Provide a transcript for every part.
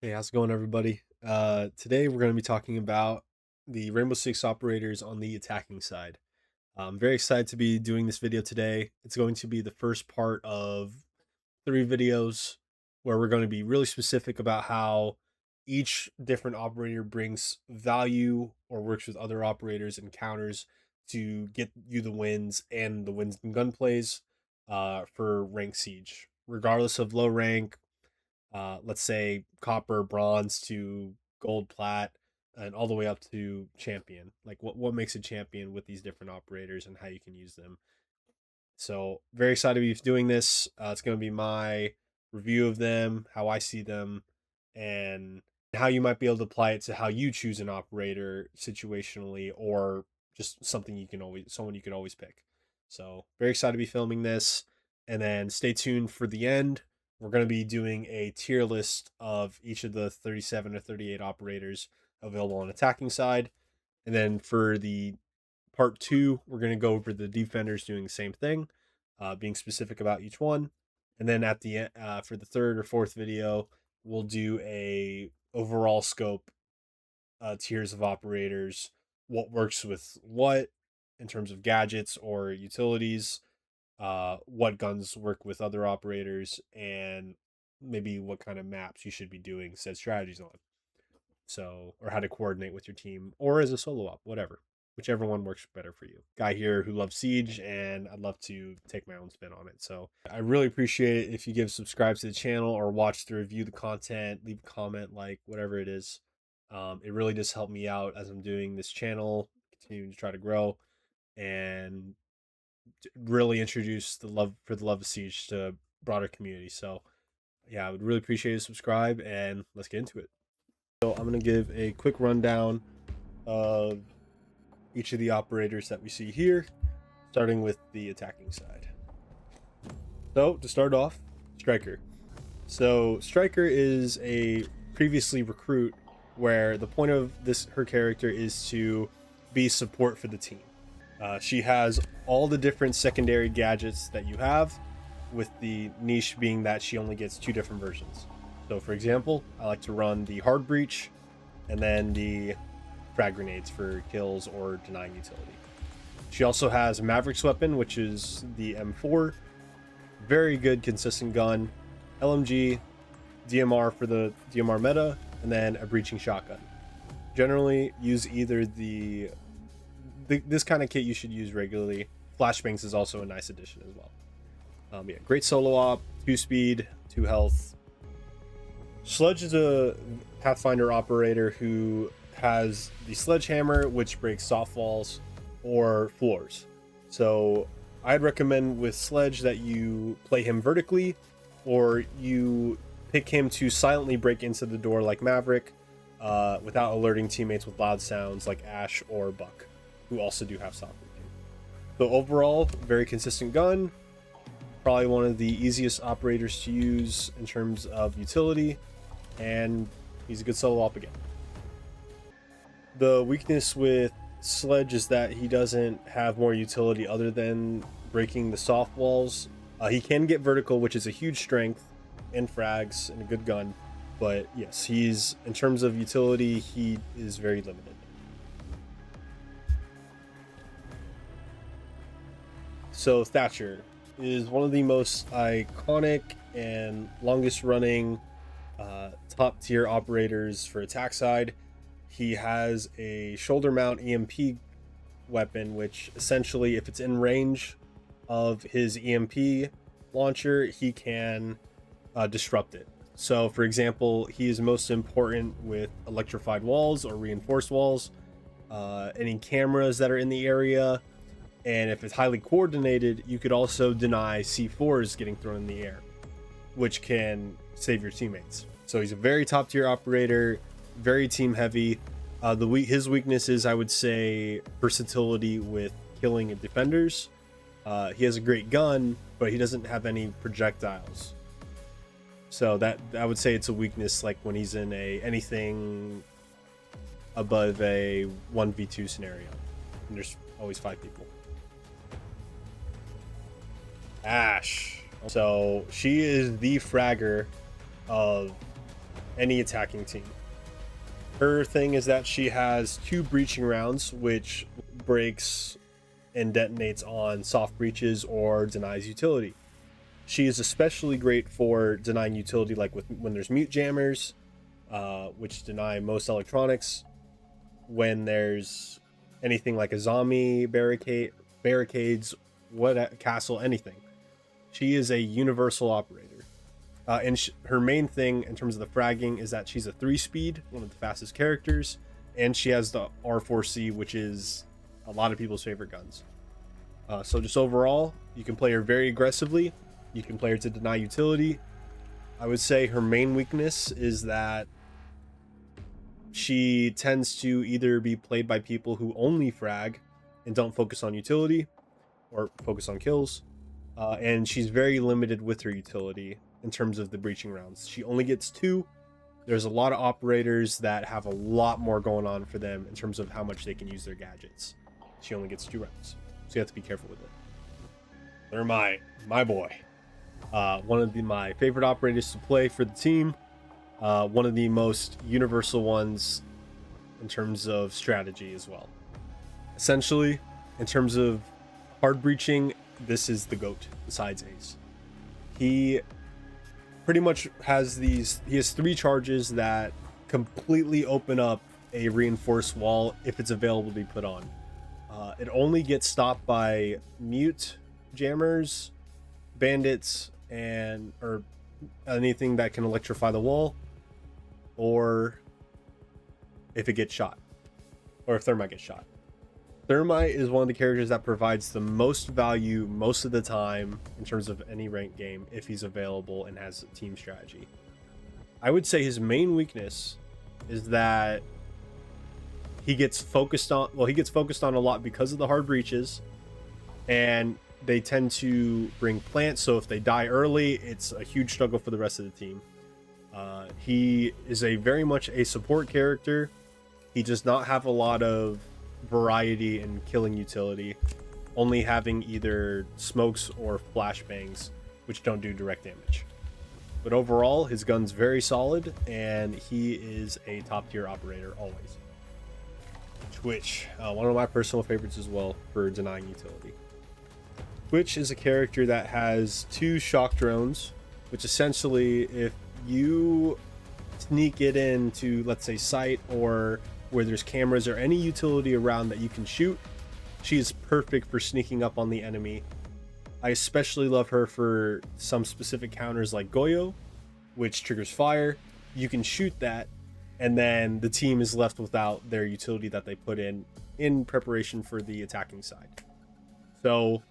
Hey, how's it going, everybody? Today we're going to be talking about the Rainbow Six operators on the attacking side. I'm very excited to be doing this video today. It's going to be the first part of 3 videos where we're going to be really specific about how each different operator brings value or works with other operators and counters to get you the wins and the wins in gunplays for rank siege, regardless of low rank, let's say copper, bronze to gold, plat, and all the way up to champion. Like what makes a champion with these different operators and how you can use them. So very excited to be doing this. It's going to be my review of them, how I see them, and how you might be able to apply it to how you choose an operator situationally, or just something you can always someone you can always pick. So very excited to be filming this, and then stay tuned for the end. We're going to be doing a tier list of each of the 37 or 38 operators available on attacking side, and then for the part 2, we're going to go over the defenders doing the same thing, being specific about each one. And then at the end, for the third or fourth video, we'll do a overall scope, tiers of operators, what works with what in terms of gadgets or utilities, what guns work with other operators, and maybe what kind of maps you should be doing said strategies on. So, or how to coordinate with your team, or as a solo op, whatever, whichever one works better for you. Guy here who loves Siege, and I'd love to take my own spin on it. So, I really appreciate it if you give subscribe to the channel or watch the review the content, leave a comment, like whatever it is. It really does help me out as I'm doing this channel, continuing to try to grow and really introduce the love of Siege to broader community. So, yeah, I would really appreciate it. Subscribe, and let's get into it. So I'm going to give a quick rundown of each of the operators that we see here, starting with the attacking side. So to start off, Striker. So Striker is a previously recruit where the point of her character is to be support for the team. She has all the different secondary gadgets that you have, with the niche being that she only gets 2 different versions. So for example, I like to run the hard breach and then the frag grenades for kills or denying utility. She also has Maverick's weapon, which is the M4. Very good, consistent gun. LMG, DMR for the DMR meta, and then a breaching shotgun. Generally, use either this kind of kit you should use regularly. Flashbangs is also a nice addition as well. Yeah, great solo op, 2 speed, 2 health. Sledge is a Pathfinder operator who has the sledgehammer, which breaks soft walls or floors. So I'd recommend with Sledge that you play him vertically, or you pick him to silently break into the door like Maverick, without alerting teammates with loud sounds like Ash or Buck, who also do have soft breaking. So overall, very consistent gun. Probably one of the easiest operators to use in terms of utility, and he's a good solo op again. The weakness with Sledge is that he doesn't have more utility other than breaking the soft walls. He can get vertical, which is a huge strength, and frags, and a good gun. But yes, he's, in terms of utility, he is very limited. So Thatcher is one of the most iconic and longest running top tier operators for attack side. He has a shoulder mount EMP weapon, which essentially, if it's in range of his EMP launcher, he can disrupt it. So for example, he is most important with electrified walls or reinforced walls, any cameras that are in the area. And if it's highly coordinated, you could also deny C4s getting thrown in the air, which can save your teammates. So he's a very top tier operator, very team heavy. His weakness is, I would say, versatility with killing defenders. He has a great gun, but he doesn't have any projectiles. So that I would say it's a weakness, like when he's in anything above a 1v2 scenario, and there's always 5 people. Ash. So she is the fragger of any attacking team. Her thing is that she has 2 breaching rounds, which breaks and detonates on soft breaches or denies utility. She is especially great for denying utility, like when there's mute jammers, which deny most electronics. When there's anything like a zombie barricades, castle, anything. She is a universal operator. And her main thing in terms of the fragging is that she's a 3-speed, one of the fastest characters, and she has the R4C, which is a lot of people's favorite guns. So just overall, you can play her very aggressively. You can play her to deny utility. I would say her main weakness is that she tends to either be played by people who only frag and don't focus on utility or focus on kills. And she's very limited with her utility in terms of the breaching rounds. She only gets 2. There's a lot of operators that have a lot more going on for them in terms of how much they can use their gadgets. She only gets 2 rounds, so you have to be careful with it. Thermite, my boy. One of my favorite operators to play for the team. One of the most universal ones in terms of strategy as well. Essentially, in terms of hard breaching, this is the GOAT besides Ace. He pretty much has he has 3 charges that completely open up a reinforced wall if it's available to be put on. It only gets stopped by mute jammers, bandits, or anything that can electrify the wall, or if it gets shot, or if Thermite gets shot. Thermite is one of the characters that provides the most value most of the time in terms of any ranked game if he's available and has a team strategy. I would say his main weakness is that he gets focused on a lot because of the hard breaches, and they tend to bring plants, so if they die early, it's a huge struggle for the rest of the team. He is very much a support character. He does not have a lot of variety in killing utility, only having either smokes or flashbangs, which don't do direct damage. But overall, his gun's very solid, and he is a top tier operator always. Twitch, one of my personal favorites as well for denying utility. Twitch is a character that has 2 shock drones, which essentially, if you sneak it into, let's say, sight or where there's cameras or any utility around that you can shoot, she is perfect for sneaking up on the enemy. I especially love her for some specific counters like Goyo, which triggers fire. You can shoot that, and then the team is left without their utility that they put in preparation for the attacking side. So,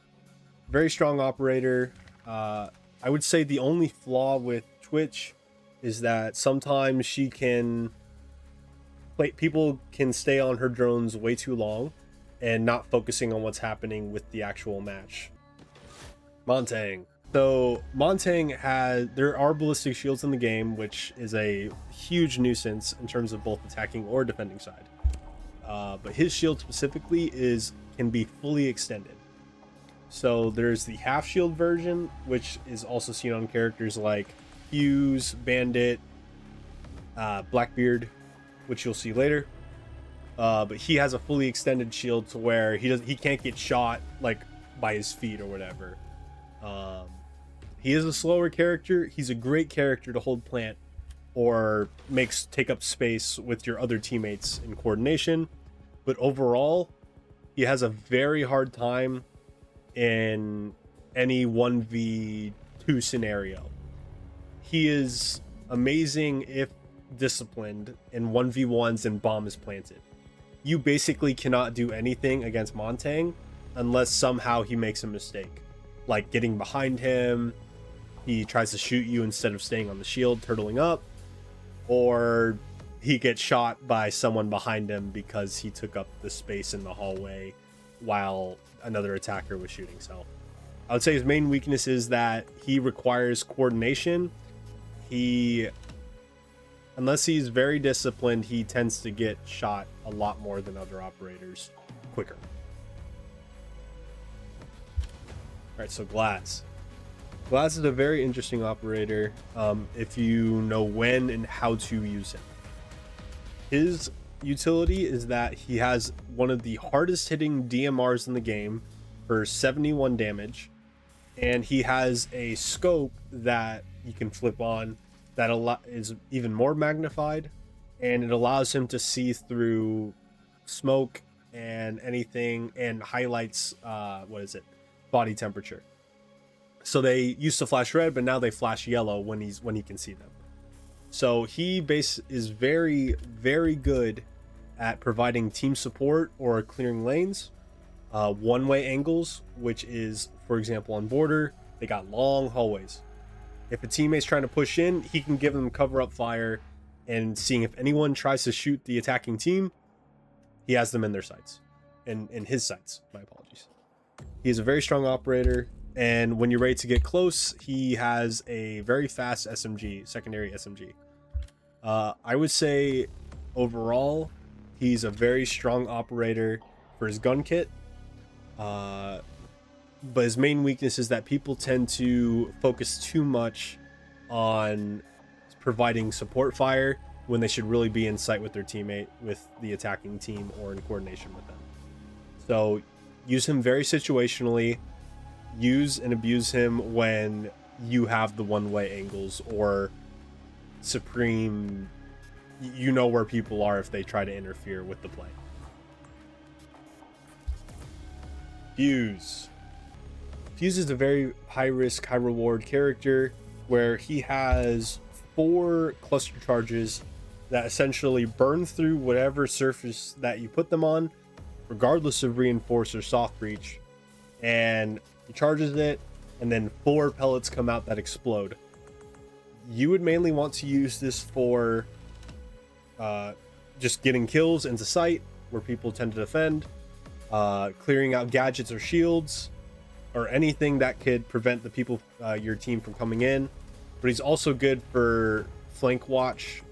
very strong operator. I would say the only flaw with Twitch is that sometimes people can stay on her drones way too long and not focusing on what's happening with the actual match. Montagne. So Montagne there are ballistic shields in the game, which is a huge nuisance in terms of both attacking or defending side. But his shield specifically can be fully extended. So there's the half shield version, which is also seen on characters like Fuze, Bandit, Blackbeard, which you'll see later. But he has a fully extended shield to where he can't get shot like by his feet or whatever. He is a slower character. He's a great character to hold plant or take up space with your other teammates in coordination. But overall, he has a very hard time in any 1v2 scenario. He is amazing if disciplined in 1v1s and bomb is planted. You basically cannot do anything against Montagne unless somehow he makes a mistake, like getting behind him, he tries to shoot you instead of staying on the shield, turtling up, or he gets shot by someone behind him because he took up the space in the hallway while another attacker was shooting. So I would say his main weakness is that he requires coordination. Unless he's very disciplined, he tends to get shot a lot more than other operators quicker. All right, so Glaz. Glaz is a very interesting operator if you know when and how to use him. His utility is that he has one of the hardest hitting DMRs in the game for 71 damage, and he has a scope that you can flip on that is even more magnified, and it allows him to see through smoke and anything, and highlights body temperature. So they used to flash red, but now they flash yellow when he can see them. So he is very, very good at providing team support or clearing lanes, one-way angles, which is, for example, on border, they got long hallways. If a teammate's trying to push in, he can give them cover up fire, and seeing if anyone tries to shoot the attacking team, he has them in their sights, in his sights. My apologies. He is a very strong operator, and when you're ready to get close, he has a very fast SMG, secondary SMG. I would say overall, he's a very strong operator for his gun kit. But his main weakness is that people tend to focus too much on providing support fire when they should really be in sight with their teammate, with the attacking team, or in coordination with them. So use him very situationally. Use and abuse him when you have the one-way angles or supreme, you know where people are if they try to interfere with the play. Fuze is a very high risk, high reward character where he has 4 cluster charges that essentially burn through whatever surface that you put them on, regardless of reinforce or soft breach, and he charges it, and then 4 pellets come out that explode. You would mainly want to use this for just getting kills into sight where people tend to defend, clearing out gadgets or shields, or anything that could prevent the people, your team, from coming in. But he's also good for flank watch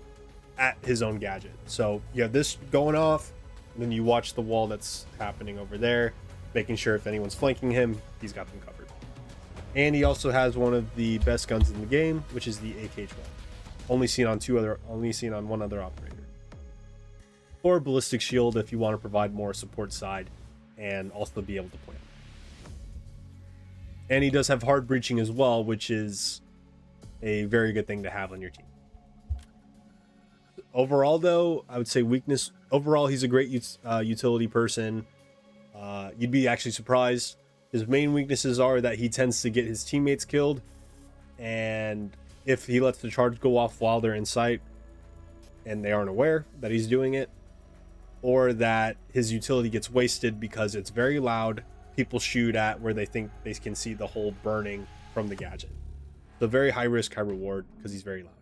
at his own gadget. So you have this going off, and then you watch the wall that's happening over there, making sure if anyone's flanking him, he's got them covered. And he also has one of the best guns in the game, which is the AKH-1, only seen on one other operator. Or ballistic shield if you want to provide more support side and also be able to plant. And he does have hard breaching as well, which is a very good thing to have on your team. Overall, though, I would say weakness. Overall, he's a great utility person. You'd be actually surprised. His main weaknesses are that he tends to get his teammates killed, and if he lets the charge go off while they're in sight and they aren't aware that he's doing it, or that his utility gets wasted because it's very loud, people shoot at where they think they can see the hole burning from the gadget. So very high risk, high reward because he's very loud.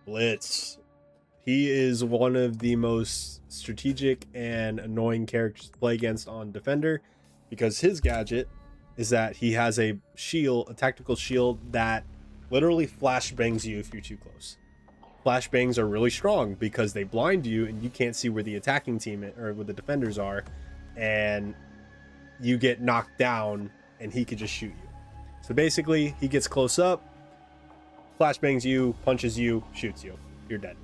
Blitz. He is one of the most strategic and annoying characters to play against on Defender, because his gadget is that he has a shield, a tactical shield that literally flashbangs you if you're too close. Flashbangs are really strong because they blind you and you can't see where the attacking team or where the defenders are, and you get knocked down and he could just shoot you. So basically, he gets close up, flashbangs you, punches you, shoots you. You're dead.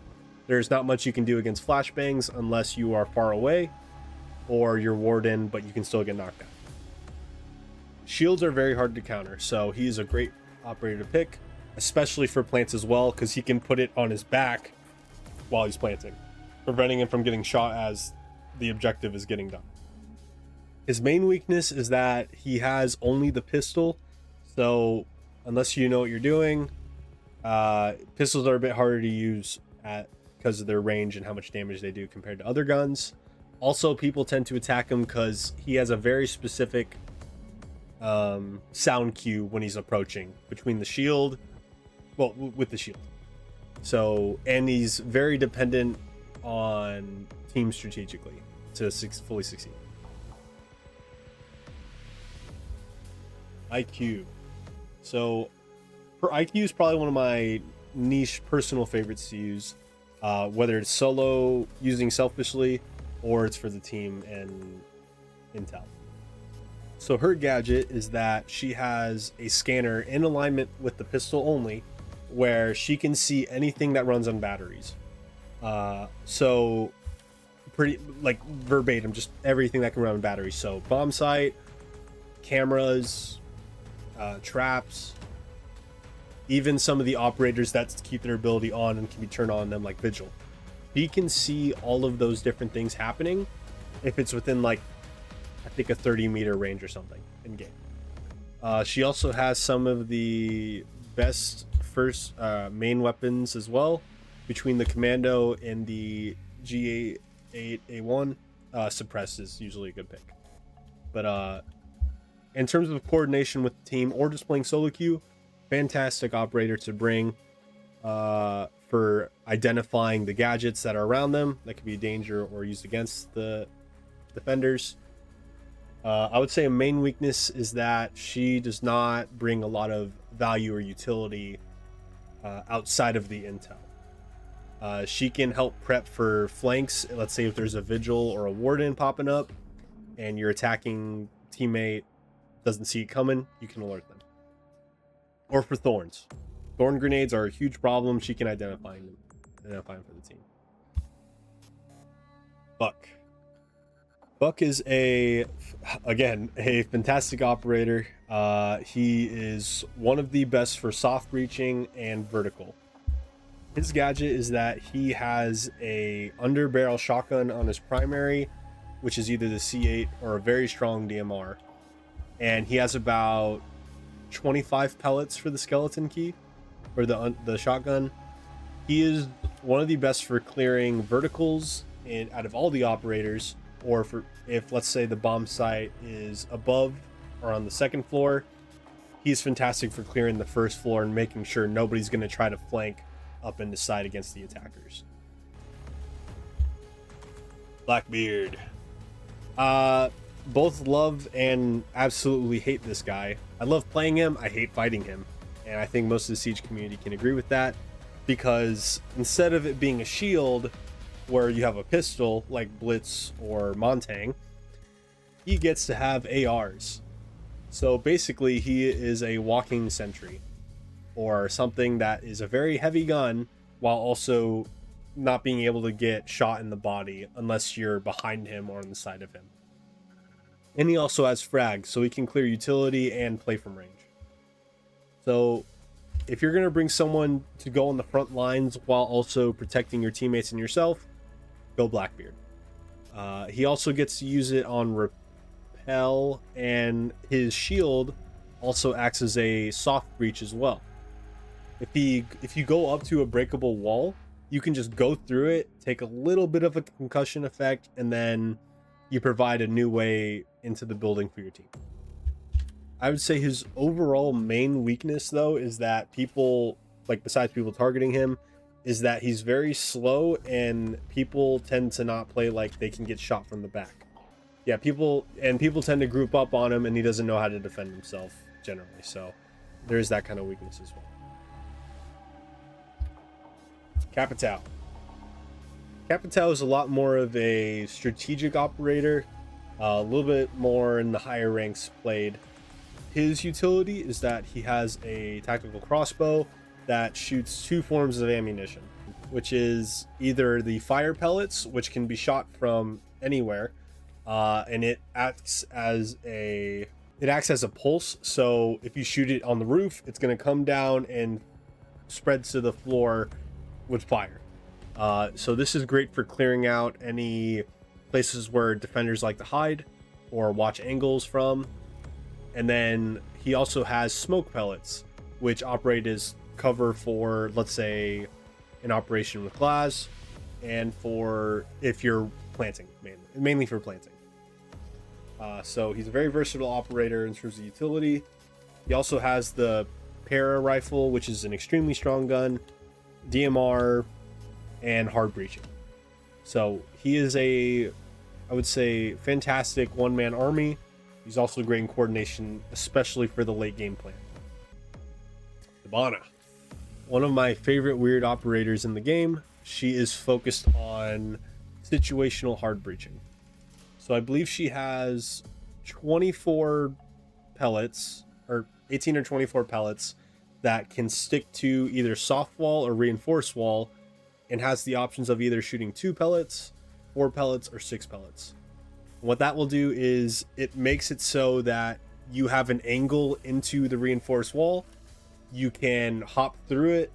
There's not much you can do against flashbangs unless you are far away or you're warden, but you can still get knocked out. Shields are very hard to counter, so he's a great operator to pick, especially for plants as well, because he can put it on his back while he's planting, preventing him from getting shot as the objective is getting done. His main weakness is that he has only the pistol, so unless you know what you're doing, pistols are a bit harder to use because of their range and how much damage they do compared to other guns. Also, people tend to attack him because he has a very specific sound cue when he's approaching between the shield, with the shield. So, and he's very dependent on team strategically to fully succeed. IQ. So, IQ is probably one of my niche personal favorites to use, whether it's solo using selfishly or it's for the team and intel. So her gadget is that she has a scanner in alignment with the pistol only, where she can see anything that runs on batteries. So pretty like verbatim, just everything that can run on batteries. So bomb sight, cameras, traps, even some of the operators that keep their ability on and can be turned on them, like Vigil. She can see all of those different things happening if it's within, like, I think a 30-meter range or something in game. She also has some of the best first main weapons as well, between the Commando and the G8A1. Suppress is usually a good pick. But in terms of coordination with the team or just playing solo queue, fantastic operator to bring for identifying the gadgets that are around them that could be a danger or used against the defenders. I would say a main weakness is that she does not bring a lot of value or utility outside of the intel. She can help prep for flanks. Let's say if there's a Vigil or a Warden popping up and your attacking teammate doesn't see it coming, you can alert them. Or for thorns. Thorn grenades are a huge problem. She can identify them for the team. Buck is again a fantastic operator. He is one of the best for soft breaching and vertical. His gadget is that he has a under barrel shotgun on his primary, which is either the C8 or a very strong DMR, and he has about 25 pellets for the skeleton key or the shotgun. He is one of the best for clearing verticals and out of all the operators, or for if, let's say, the bomb site is above or on the second floor, he's fantastic for clearing the first floor and making sure nobody's going to try to flank up in the side against the attackers. Blackbeard. Both love and absolutely hate this guy. I love playing him, I hate fighting him, and I think most of the Siege community can agree with that, because instead of it being a shield where you have a pistol like Blitz or Montagne, he gets to have ARs. So basically he is a walking sentry, or something that is a very heavy gun while also not being able to get shot in the body unless you're behind him or on the side of him. And he also has frag, so he can clear utility and play from range. So if you're going to bring someone to go on the front lines while also protecting your teammates and yourself, go Blackbeard. He also gets to use it on repel, and his shield also acts as a soft breach as well. If you go up to a breakable wall, you can just go through it, take a little bit of a concussion effect, and then you provide a new way into the building for your team. I would say his overall main weakness, though, is that people, like, besides people targeting him, is that he's very slow and people tend to not play like they can get shot from the back. Yeah, people tend to group up on him and he doesn't know how to defend himself generally. So there's that kind of weakness as well. Capitao. Capitao is a lot more of a strategic operator, a little bit more in the higher ranks played. His utility is that he has a tactical crossbow that shoots two forms of ammunition, which is either the fire pellets, which can be shot from anywhere, and it acts as a pulse. So if you shoot it on the roof, it's going to come down and spread to the floor with fire. So this is great for clearing out any places where defenders like to hide or watch angles from. And then he also has smoke pellets, which operate as cover for, let's say, an operation with Glaz, and for if you're planting, mainly for planting. So he's a very versatile operator in terms of utility. He also has the para rifle, which is an extremely strong gun, DMR, and hard breaching. So he is I would say, fantastic one-man army. He's also great in coordination, especially for the late game plan. Hibana, one of my favorite weird operators in the game. She is focused on situational hard breaching. So I believe she has 24 pellets, or 18 or 24 pellets that can stick to either soft wall or reinforced wall, and has the options of either shooting 2 pellets, 4 pellets, or 6 pellets. And what that will do is it makes it so that you have an angle into the reinforced wall. You can hop through it,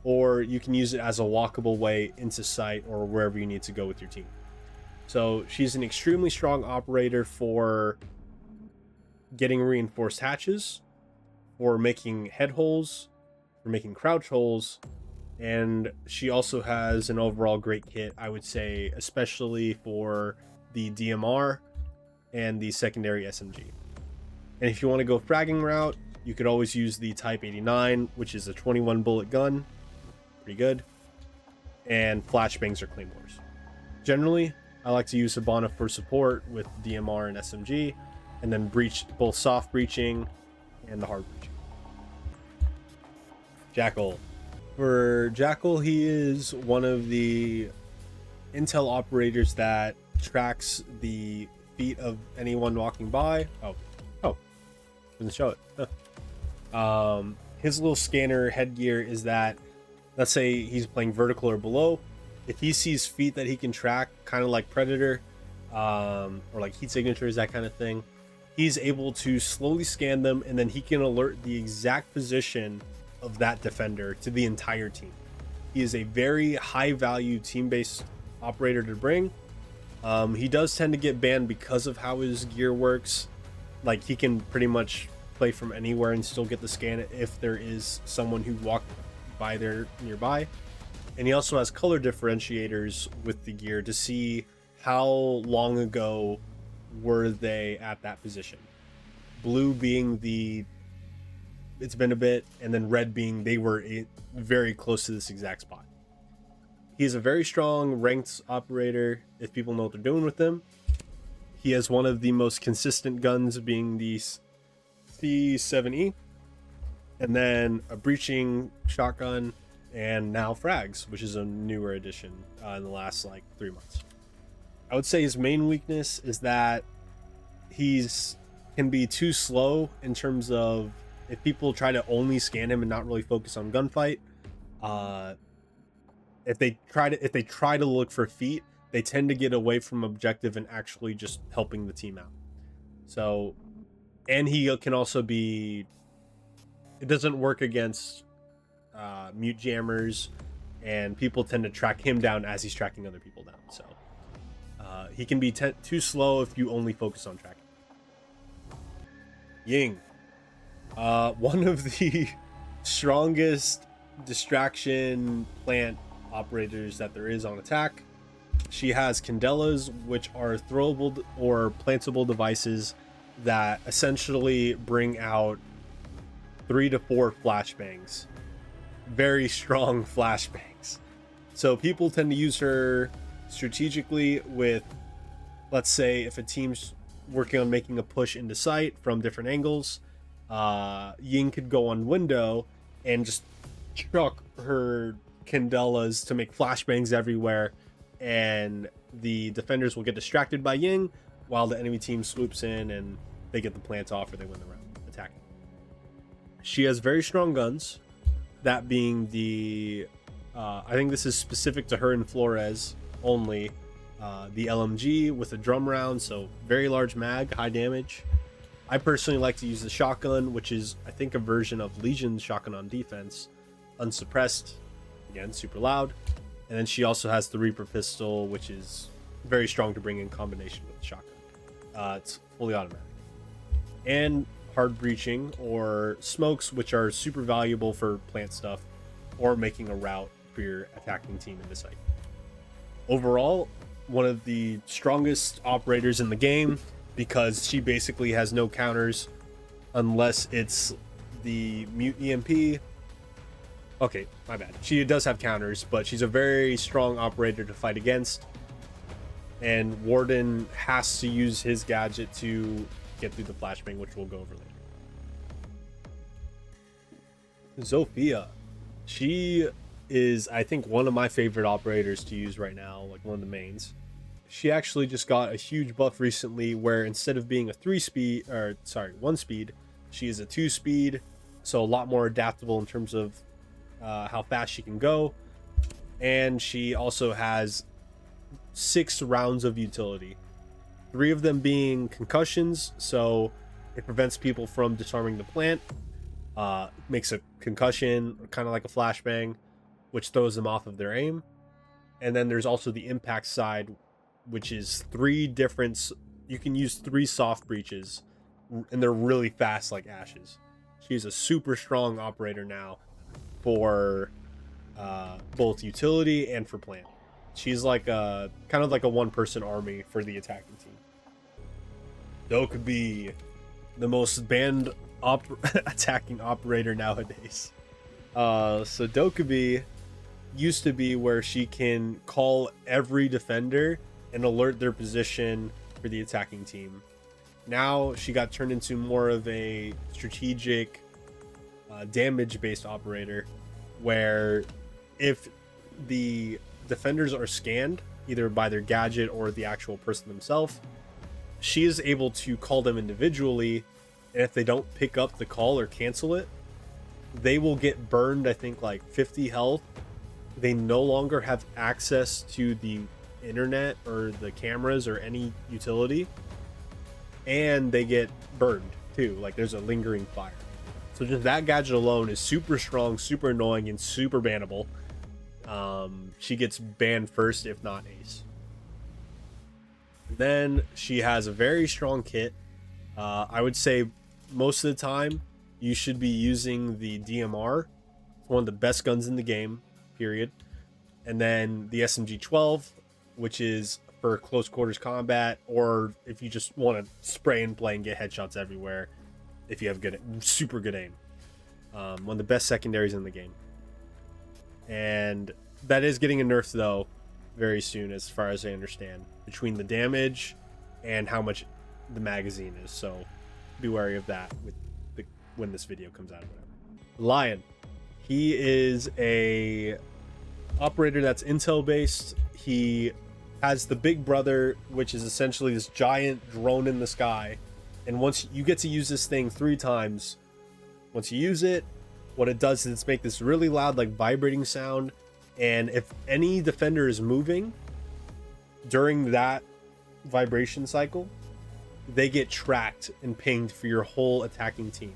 or you can use it as a walkable way into sight or wherever you need to go with your team. So she's an extremely strong operator for getting reinforced hatches, for making head holes, for making crouch holes, and she also has an overall great kit, I would say, especially for the DMR and the secondary SMG. And if you want to go fragging route, you could always use the Type 89, which is a 21 bullet gun, pretty good, and flashbangs or claymores. Generally, I like to use Hibana for support with DMR and SMG, and then breach, both soft breaching and the hard breaching. Jackal. For Jackal, he is one of the intel operators that tracks the feet of anyone walking by. Didn't show it. His little scanner headgear is that, let's say he's playing vertical or below, if he sees feet that he can track, kind of like Predator, or like heat signatures, that kind of thing, he's able to slowly scan them, and then he can alert the exact position of that defender to the entire team. He is a very high value team-based operator to bring. He does tend to get banned because of how his gear works. Like, he can pretty much play from anywhere and still get the scan if there is someone who walked by there nearby. And he also has color differentiators with the gear to see how long ago were they at that position. Blue being the it's been a bit, and then red being they were very close to this exact spot. He's a very strong ranked operator if people know what they're doing with him. He has one of the most consistent guns, being the C7E, and then a breaching shotgun, and now frags, which is a newer addition in the last like 3 months. I would say his main weakness is that he's can be too slow in terms of if people try to only scan him and not really focus on gunfight. If they try to look for feet, they tend to get away from objective and actually just helping the team out. So, and he can also be, it doesn't work against mute jammers, and people tend to track him down as he's tracking other people down. So he can be too slow if you only focus on tracking. Ying, one of the strongest distraction plant operators that there is on attack. She has candelas, which are throwable or plantable devices that essentially bring out 3 to 4 flashbangs. Very strong flashbangs. So people tend to use her strategically with, let's say, if a team's working on making a push into sight from different angles, Ying could go on window and just chuck her candelas to make flashbangs everywhere, and the defenders will get distracted by Ying while the enemy team swoops in and they get the plant off or they win the round attacking. She has very strong guns, that being the I think this is specific to her and Flores only, the LMG with a drum round, so very large mag, high damage. I personally like to use the shotgun, which is I think a version of Legion's shotgun on defense, unsuppressed, again super loud. And then she also has the Reaper pistol, which is very strong to bring in combination with the shotgun. It's fully automatic. And hard breaching or smokes, which are super valuable for plant stuff or making a route for your attacking team in the site. Overall, one of the strongest operators in the game, because she basically has no counters unless it's the mute EMP. Okay, my bad. She does have counters, but she's a very strong operator to fight against. And Warden has to use his gadget to get through the flashbang, which we'll go over later. Zofia. She is, I think, one of my favorite operators to use right now, like one of the mains. she actually just got a huge buff recently where instead of being a 1 speed, she is a 2 speed, so a lot more adaptable in terms of how fast she can go. And she also has 6 rounds of utility, 3 of them being concussions, so it prevents people from disarming the plant, makes a concussion kind of like a flashbang, which throws them off of their aim. And then there's also the impact side, which is 3 different, you can use 3 soft breaches, and they're really fast like ashes. She's a super strong operator now for both utility and for plant. She's like a kind of like a 1-person army for the attacking team. Dokkaebi, the most banned attacking operator nowadays. So Dokkaebi used to be where she can call every defender and alert their position for the attacking team. Now she got turned into more of a strategic damage based operator, where if the defenders are scanned either by their gadget or the actual person themselves, she is able to call them individually, and if they don't pick up the call or cancel it, they will get burned, I think like 50 health. They no longer have access to the internet or the cameras or any utility, and they get burned too. Like there's a lingering fire. So just that gadget alone is super strong, super annoying, and super bannable. She gets banned first, if not ace. Then she has a very strong kit. I would say most of the time you should be using the DMR. It's one of the best guns in the game, period. And then the SMG-12, which is for close quarters combat, or if you just want to spray and play and get headshots everywhere, if you have super good aim. One of the best secondaries in the game. And that is getting a nerf though very soon, as far as I understand, between the damage and how much the magazine is. So be wary of that when this video comes out or whatever. Lion, he is a operator that's intel based. He has the big brother, which is essentially this giant drone in the sky, and once you get to use this thing 3 times, once you use it, what it does is it's make this really loud like vibrating sound, and if any defender is moving during that vibration cycle, they get tracked and pinged for your whole attacking team,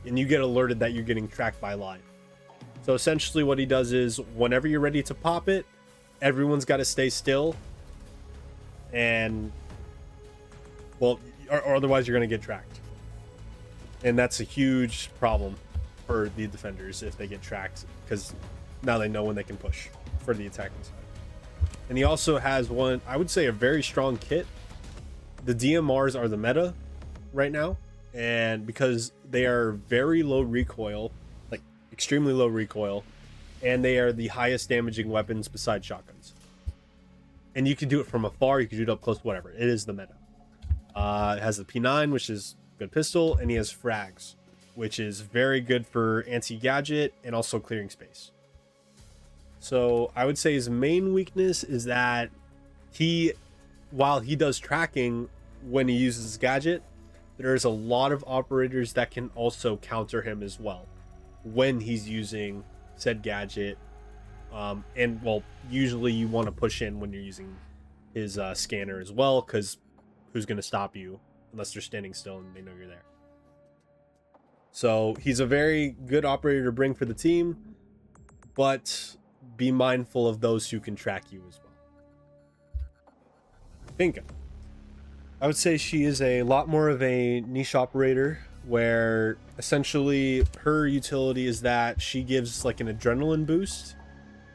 and you get alerted that you're getting tracked by Lion. So essentially what he does is whenever you're ready to pop it, everyone's got to stay still, and well, or otherwise you're going to get tracked. And that's a huge problem for the defenders if they get tracked, because now they know when they can push for the attacking side. And he also has one, I would say, a very strong kit. The DMRs are the meta right now, and because they are very low recoil, like extremely low recoil, and they are the highest damaging weapons besides shotguns. And you can do it from afar, you can do it up close, whatever. It is the meta. It has the P9, which is a good pistol, and he has frags, which is very good for anti-gadget and also clearing space. So I would say his main weakness is that while he does tracking when he uses his gadget, there's a lot of operators that can also counter him as well when he's using said gadget. And well, usually you want to push in when you're using his scanner as well, because who's going to stop you unless they're standing still and they know you're there. So he's a very good operator to bring for the team, but be mindful of those who can track you as well. Finka, I would say she is a lot more of a niche operator, where essentially her utility is that she gives like an adrenaline boost.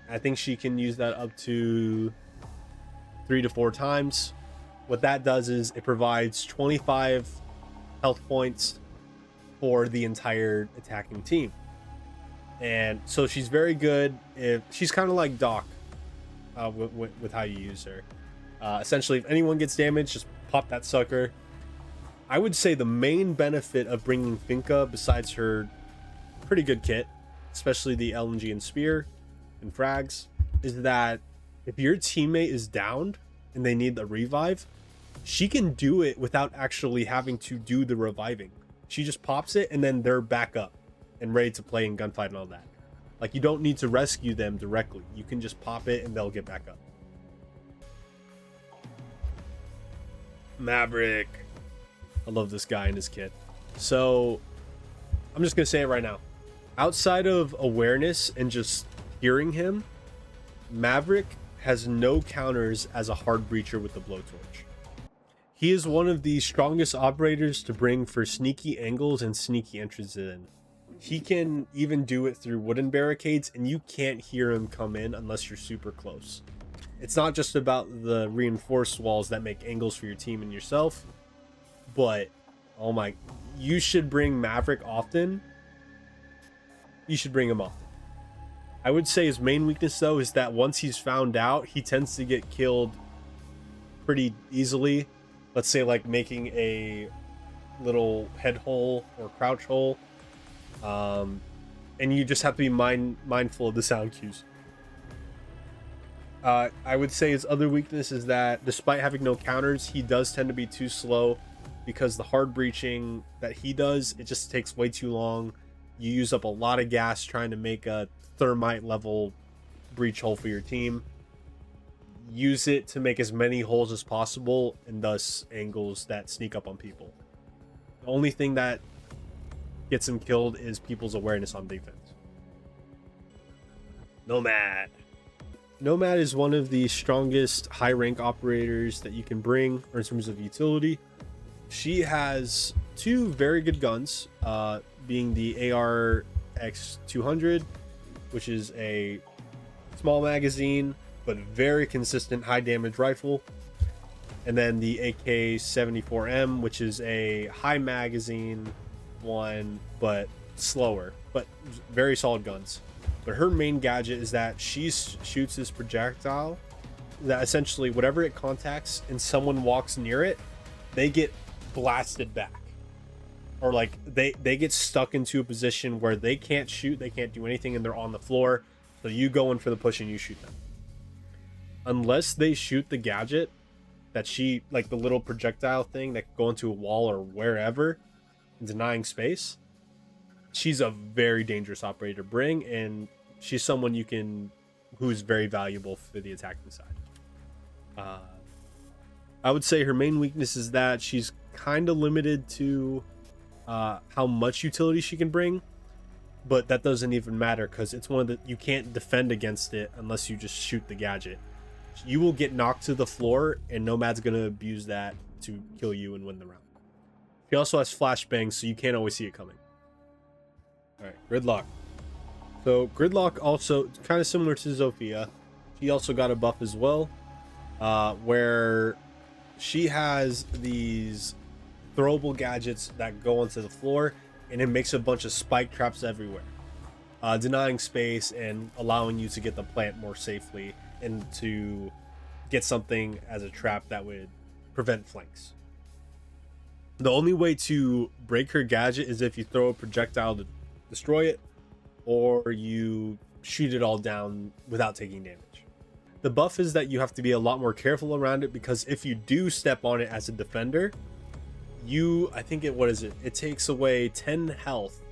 I think she can use that up to 3 to 4 times. What that does is it provides 25 health points for the entire attacking team. And so she's very good. She's kind of like Doc with how you use her. Essentially, if anyone gets damaged, just pop that sucker. I would say the main benefit of bringing Finka, besides her pretty good kit, especially the LNG and spear and frags, is that if your teammate is downed, and they need the revive, she can do it without actually having to do the reviving. She just pops it and then they're back up and ready to play in gunfight and all that. Like, you don't need to rescue them directly. You can just pop it and they'll get back up. Maverick. I love this guy and his kit. So I'm just gonna say it right now. Outside of awareness and just hearing him, Maverick has no counters as a hard breacher with the blowtorch. He is one of the strongest operators to bring for sneaky angles and sneaky entrances in. He can even do it through wooden barricades, and you can't hear him come in unless you're super close. It's not just about the reinforced walls that make angles for your team and yourself, but oh my, you should bring Maverick often. You should bring him often. I would say his main weakness though is that once he's found out, he tends to get killed pretty easily. Let's say like making a little head hole or crouch hole. And you just have to be mindful of the sound cues. I would say his other weakness is that despite having no counters, he does tend to be too slow because the hard breaching that he does, it just takes way too long. You use up a lot of gas trying to make a Thermite level breach hole for your team. Use it to make as many holes as possible and thus angles that sneak up on people. The only thing that gets him killed is people's awareness on defense. Nomad. Nomad is one of the strongest high rank operators that you can bring or in terms of utility. She has two very good guns, being the AR X200, which is a small magazine but very consistent high damage rifle, and then the AK-74M, which is a high magazine one but slower, but very solid guns. But her main gadget is that she shoots this projectile that essentially whatever it contacts and someone walks near it, they get blasted back, or like they get stuck into a position where they can't shoot, they can't do anything, and they're on the floor. So you go in for the push and you shoot them. Unless they shoot the gadget that she, like the little projectile thing that could go into a wall or wherever, denying space, she's a very dangerous operator to bring, and she's someone you can, who's very valuable for the attacking side. I would say her main weakness is that she's kind of limited to how much utility she can bring, but that doesn't even matter because it's one of the, you can't defend against it unless you just shoot the gadget. You will get knocked to the floor, and Nomad's going to abuse that to kill you and win the round. He also has flashbangs, so you can't always see it coming. Alright, Gridlock. So Gridlock also, kind of similar to Zofia, she also got a buff as well, where she has these throwable gadgets that go onto the floor, and it makes a bunch of spike traps everywhere, denying space and allowing you to get the plant more safely and to get something as a trap that would prevent flanks. The only way to break her gadget is if you throw a projectile to destroy it, or you shoot it all down without taking damage. The buff is that you have to be a lot more careful around it, because if you do step on it as a defender, I think it takes away 10 health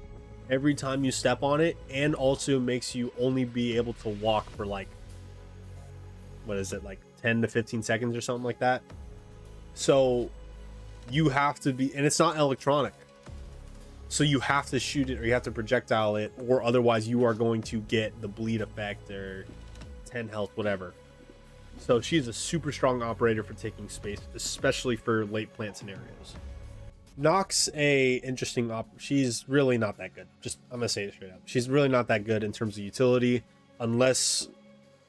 every time you step on it, and also makes you only be able to walk for like, like 10 to 15 seconds or something like that. So you have to be, and it's not electronic, so you have to shoot it or you have to projectile it, or otherwise you are going to get the bleed effect or 10 health, whatever. So she's a super strong operator for taking space, especially for late plant scenarios. Nokk's a interesting she's really not that good. I'm gonna say it straight up. She's really not that good in terms of utility, unless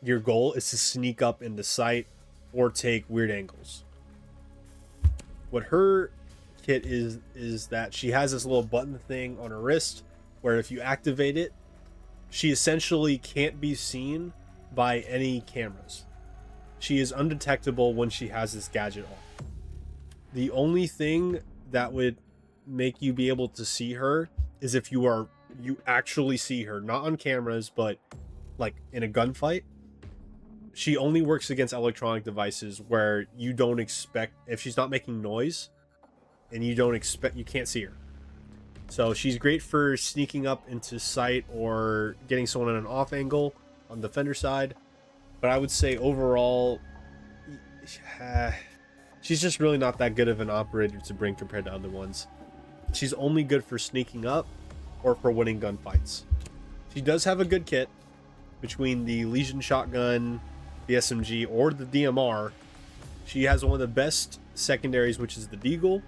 your goal is to sneak up in the sight or take weird angles. What her kit is that she has this little button thing on her wrist where if you activate it, she essentially can't be seen by any cameras. She is undetectable when she has this gadget on. The only thing that would make you be able to see her is if you actually see her, not on cameras, but like in a gunfight. she only works against electronic devices where you don't expect, if she's not making noise and you don't expect, you can't see her. So she's great for sneaking up into sight or getting someone in an off angle on the defender side. But I would say overall, she's just really not that good of an operator to bring compared to other ones. She's only good for sneaking up or for winning gunfights. She does have a good kit between the Legion shotgun, the SMG, or the DMR. She has one of the best secondaries, which is the Deagle,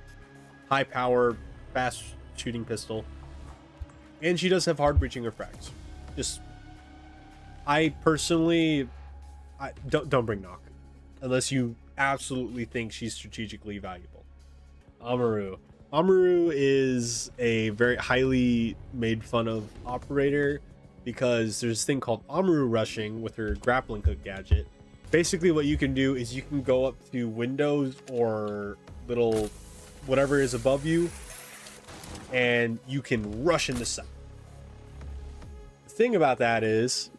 high power, fast shooting pistol, and she does have hard breaching or frags. Just, I personally, don't bring Nokk unless you absolutely think she's strategically valuable. Amaru is a very highly made fun of operator because there's this thing called Amaru rushing with her grappling hook gadget. Basically what you can do is you can go up to windows or little whatever is above you and you can rush into sight. The thing about that is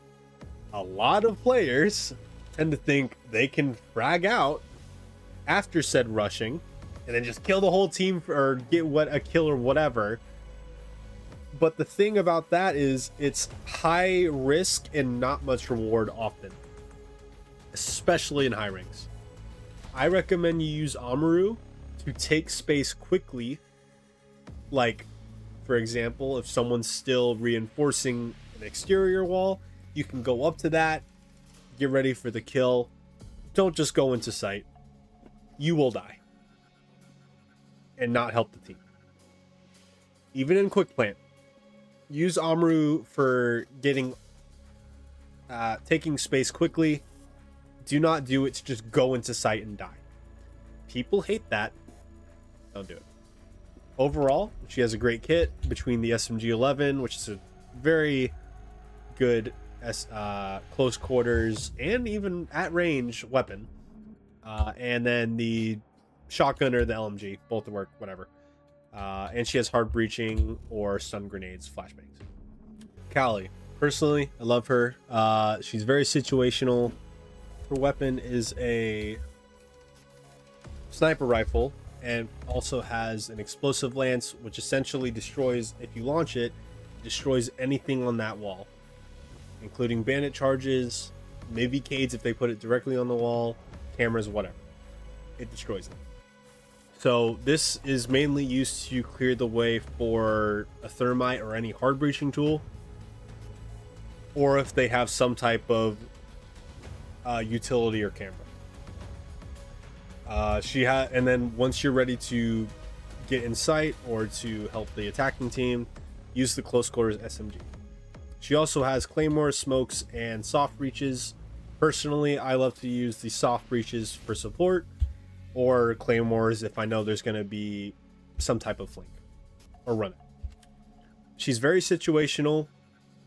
a lot of players tend to think they can frag out after said rushing and then just kill the whole team or get a kill or whatever. But the thing about that is it's high risk and not much reward often, especially in high ranks. I recommend you use Amaru to take space quickly. Like, for example, if someone's still reinforcing an exterior wall, you can go up to that, get ready for the kill. Don't just go into sight. You will die and not help the team. Even in quick plant, use Amaru for getting taking space quickly. Do not do it to just go into sight and die. People hate that. Don't do it. Overall, she has a great kit between the SMG-11, which is a very good close quarters and even at range weapon, and then the shotgun or the LMG, both work, whatever. And she has hard breaching or stun grenades, flashbangs. Callie, personally, I love her. She's very situational. Her weapon is a sniper rifle and also has an explosive lance, which essentially destroys, if you launch it, destroys anything on that wall, including bandit charges, Mavicades if they put it directly on the wall, cameras, whatever. It destroys them. So this is mainly used to clear the way for a Thermite or any hard breaching tool, or if they have some type of utility or camera. And then once you're ready to get in sight or to help the attacking team, use the close quarters SMG. She also has claymores, smokes, and soft breaches. Personally, I love to use the soft breaches for support, or claymores if I know there's going to be some type of flank, or run it. She's very situational.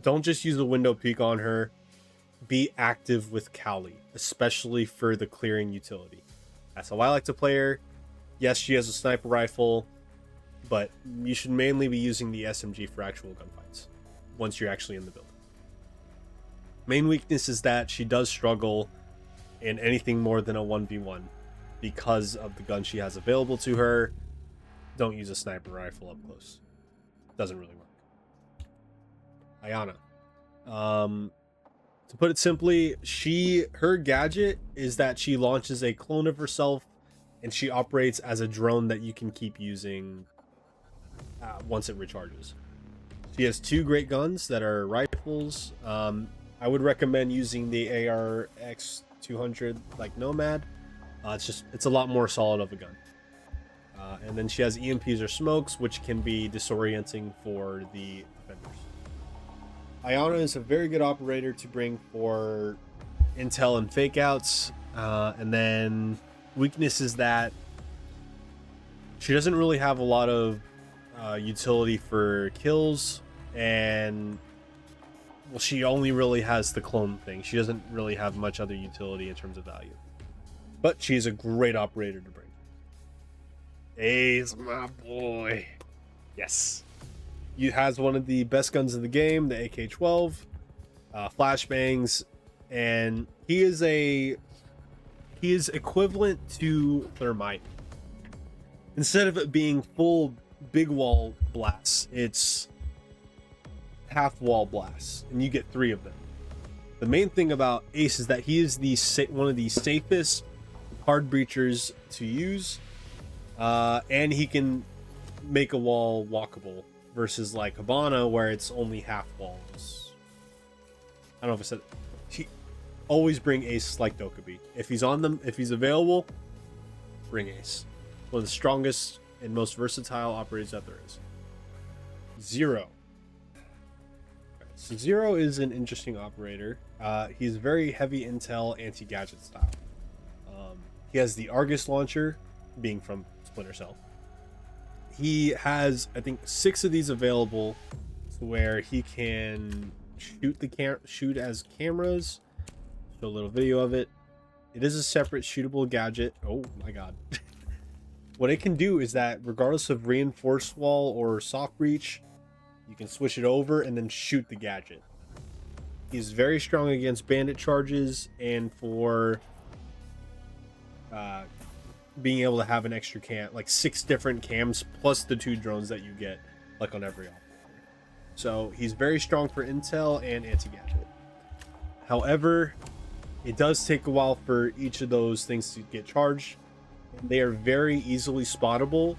Don't just use the window peek on her. Be active with Callie, especially for the clearing utility. That's how I like to play her. Yes, she has a sniper rifle, but you should mainly be using the SMG for actual gunfights once you're actually in the building. Main weakness is that she does struggle in anything more than a 1v1 because of the gun she has available to her. Don't use a sniper rifle up close. Doesn't really work. Iana. To put it simply, her gadget is that she launches a clone of herself and she operates as a drone that you can keep using once it recharges. She has two great guns that are rifles. I would recommend using the ARX 200 like Nomad. It's a lot more solid of a gun. And then she has EMPs or smokes, which can be disorienting for the defenders. Iana is a very good operator to bring for intel and fake outs. And then weakness is that she doesn't really have a lot of utility for kills, and well, she only really has the clone thing. She doesn't really have much other utility in terms of value, but she's a great operator to bring. A's my boy. Yes, he has one of the best guns in the game, the AK-12. Flashbangs, and he is equivalent to Thermite. Instead of it being full big wall blasts, it's half wall blasts, and you get 3 of them. The main thing about Ace is that he is one of the safest hard breachers to use, and he can make a wall walkable versus like Hibana where it's only half walls. I don't know if I said it. Always bring Ace like Dokkaebi. If he's on them, if he's available, bring Ace. One of the strongest and most versatile operators that there is. Zero. So Zero is an interesting operator. He's very heavy intel, anti-gadget style. He has the Argus launcher, being from Splinter Cell. He has, I think, 6 of these available, to where he can shoot as cameras. Show a little video of it. It is a separate shootable gadget. Oh my god. What it can do is that regardless of reinforced wall or soft breach, you can switch it over and then shoot the gadget. He's very strong against bandit charges and for being able to have an extra cam, like 6 different cams plus the 2 drones that you get like on every operator. So he's very strong for intel and anti-gadget. However, it does take a while for each of those things to get charged. They are very easily spottable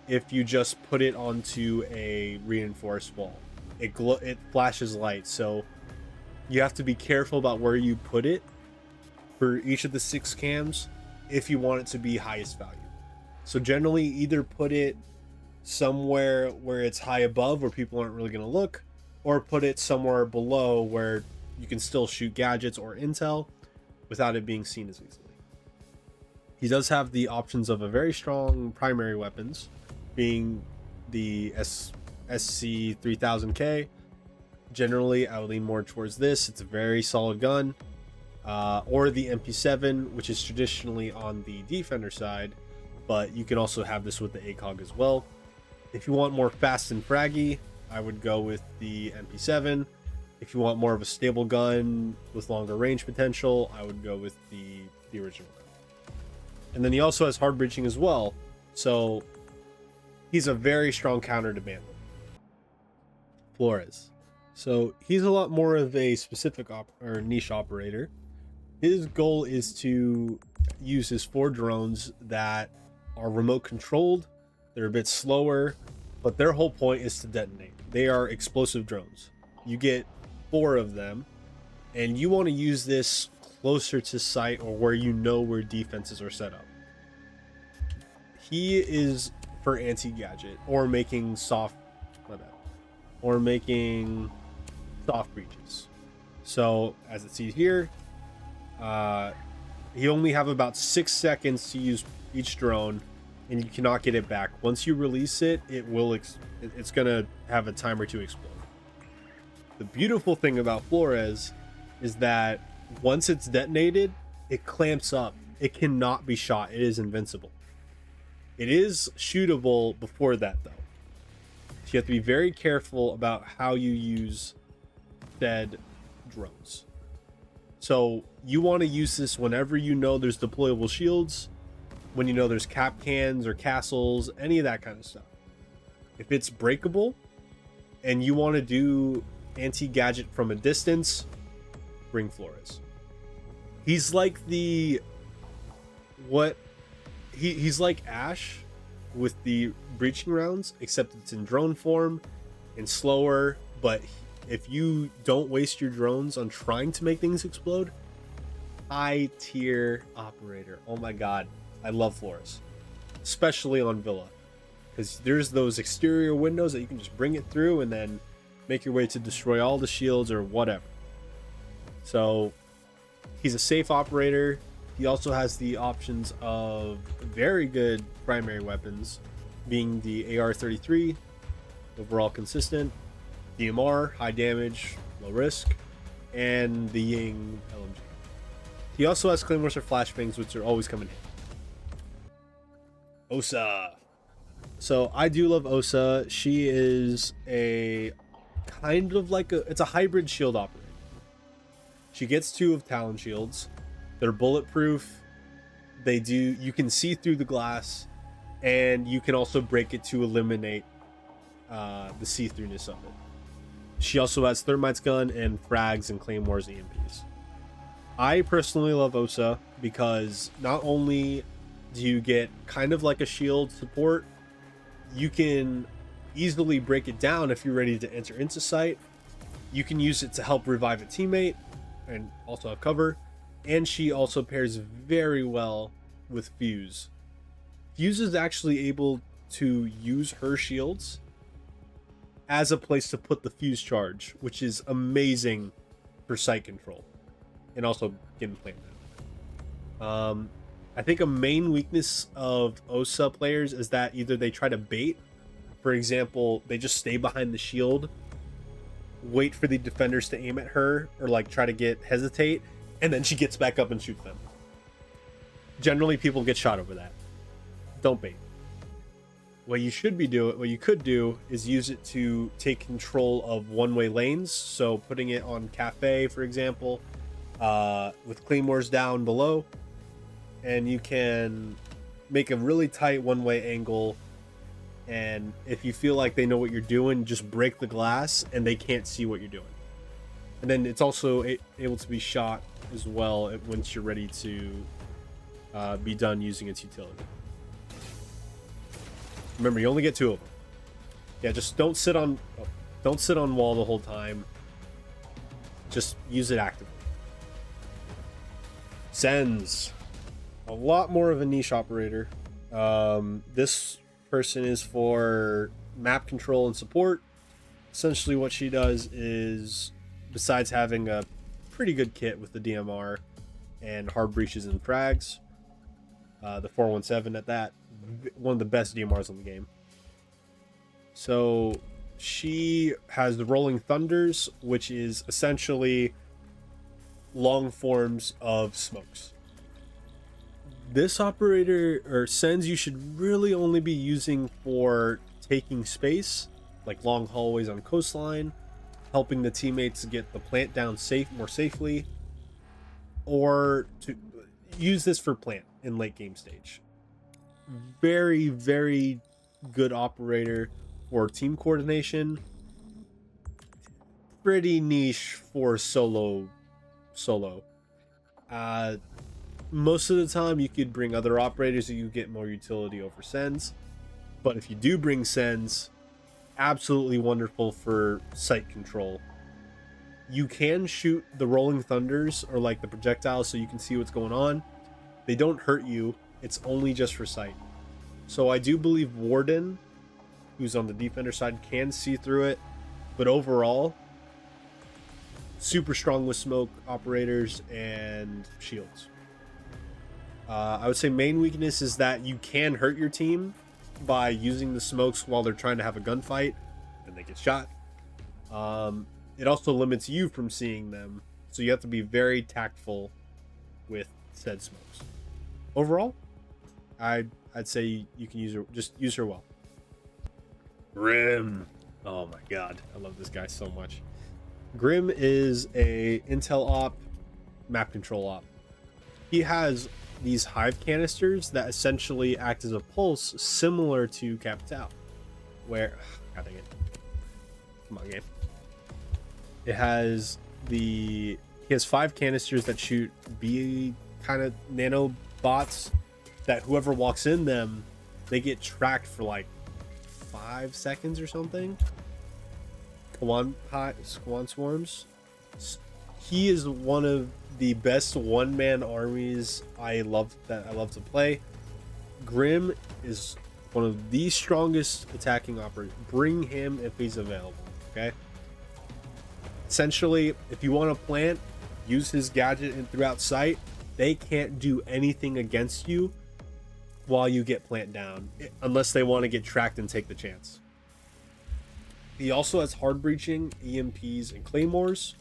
if you just put it onto a reinforced wall. It flashes light, so you have to be careful about where you put it for each of the 6 cams if you want it to be highest value. So generally either put it somewhere where it's high above where people aren't really going to look, or put it somewhere below where you can still shoot gadgets or intel without it being seen as easily. He does have the options of a very strong primary weapons, being the SC3000K. Generally, I would lean more towards this. It's a very solid gun. Or the MP7, which is traditionally on the defender side, but you can also have this with the ACOG as well. If you want more fast and fraggy, I would go with the MP7. If you want more of a stable gun with longer range potential, I would go with the original gun. And then he also has hard breaching as well, so he's a very strong counter to bandit. Flores. So he's a lot more of a specific or niche operator. His goal is to use his 4 drones that are remote controlled. They're a bit slower, but their whole point is to detonate. They are explosive drones. You get 4 of them, and you want to use this closer to site or where you know where defenses are set up. He is for anti-gadget or making soft breaches. So as it sees here, you only have about 6 seconds to use each drone, and you cannot get it back. Once you release it, it's gonna have a timer to explode. The beautiful thing about Flores is that once it's detonated, it clamps up. It cannot be shot. It is invincible. It is shootable before that, though. So you have to be very careful about how you use said drones. So you want to use this whenever you know there's deployable shields, when you know there's cap cans or castles, any of that kind of stuff. If it's breakable and you want to do anti-gadget from a distance, bring Flores. He's like he's like Ash with the breaching rounds, except it's in drone form and slower. But if you don't waste your drones on trying to make things explode, high tier operator. Oh my god, I love Flores, especially on Villa, because there's those exterior windows that you can just bring it through and then make your way to destroy all the shields or whatever. So he's a safe operator. He also has the options of very good primary weapons, being the AR-33, overall consistent, DMR, high damage, low risk, and the Ying LMG. He also has claymores or flashbangs, which are always coming in. Osa. So I do love Osa. She is a kind of like it's a hybrid shield operator. She gets 2 of Talon shields. They're bulletproof. You can see through the glass, and you can also break it to eliminate the see-throughness of it. She also has Thermite's gun and frags and claymores, EMPs. I personally love Osa because not only do you get kind of like a shield support, you can easily break it down if you're ready to enter into sight. You can use it to help revive a teammate and also have cover. And she also pairs very well with Fuze. Fuze is actually able to use her shields as a place to put the Fuze charge, which is amazing for sight control and also getting played. I think a main weakness of Osa players is that either they try to bait, for example, they just stay behind the shield, wait for the defenders to aim at her, or like try to hesitate, and then she gets back up and shoots them. Generally, people get shot over that. Don't bait. What you could do is use it to take control of one-way lanes. So putting it on Cafe, for example, with claymores down below, and you can make a really tight one-way angle. And if you feel like they know what you're doing, just break the glass and they can't see what you're doing. And then it's also able to be shot as well once you're ready to be done using its utility. Remember, you only get 2 of them. Yeah, just don't sit on wall the whole time. Just use it actively. Sens, a lot more of a niche operator. This person is for map control and support. Essentially what she does is, besides having a pretty good kit with the DMR and hard breaches and frags, the 417 at that, one of the best DMRs in the game. So she has the Rolling Thunders, which is essentially long forms of smokes. This operator, or Sens, you should really only be using for taking space, like long hallways on coastline, helping the teammates get the plant down more safely, or to use this for plant in late game stage. Very, very good operator for team coordination. Pretty niche for solo. Most of the time you could bring other operators and you get more utility over Sens. But if you do bring Sens, absolutely wonderful for sight control. You can shoot the Rolling Thunders or like the projectiles so you can see what's going on. They don't hurt you. It's only just for sight. So I do believe Warden, who's on the defender side, can see through it. But overall, super strong with smoke operators and shields. I would say main weakness is that you can hurt your team by using the smokes while they're trying to have a gunfight and they get shot. It also limits you from seeing them, so you have to be very tactful with said smokes. Overall, I'd say you can use her well. Grim. Oh my god, I love this guy so much. Grim is a intel op, map control op. He has these hive canisters that essentially act as a pulse, similar to Capitao, where god dang it. Come on, game. He has 5 canisters that shoot B kind of nano bots that whoever walks in them, they get tracked for like 5 seconds or something. Swan swarms. He is one of the best one-man armies I love to play. Grim is one of the strongest attacking operators. Bring him if he's available. Okay. Essentially, if you want to plant, use his gadget and throughout sight. They can't do anything against you while you get plant down, unless they want to get tracked and take the chance. He also has hard breaching, EMPs, and claymores.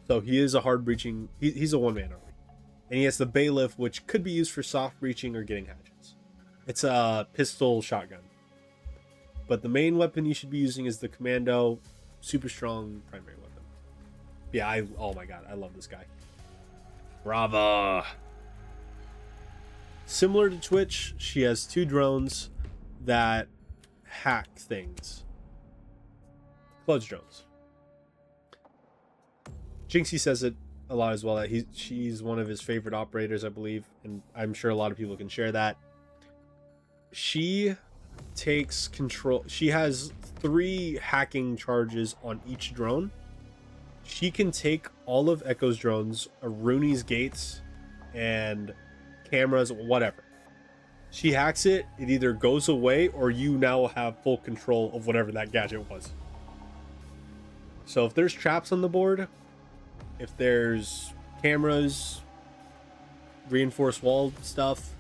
So he is a hard breaching. He's a one-man army, and he has the bailiff, which could be used for soft breaching or getting hatchets. It's a pistol shotgun, but the main weapon you should be using is the commando, super strong primary weapon. Yeah, oh my god, I love this guy. Brava. Similar to Twitch, she has 2 drones that hack things. Sledge drones. Jinxie says it a lot as well, that she's one of his favorite operators, I believe, and I'm sure a lot of people can share that. She takes control. She has 3 hacking charges on each drone. She can take all of Echo's drones, Aruni's gates, and cameras, whatever. She hacks it, it either goes away or you now have full control of whatever that gadget was. So if there's traps on the board, if there's cameras, reinforced wall stuff,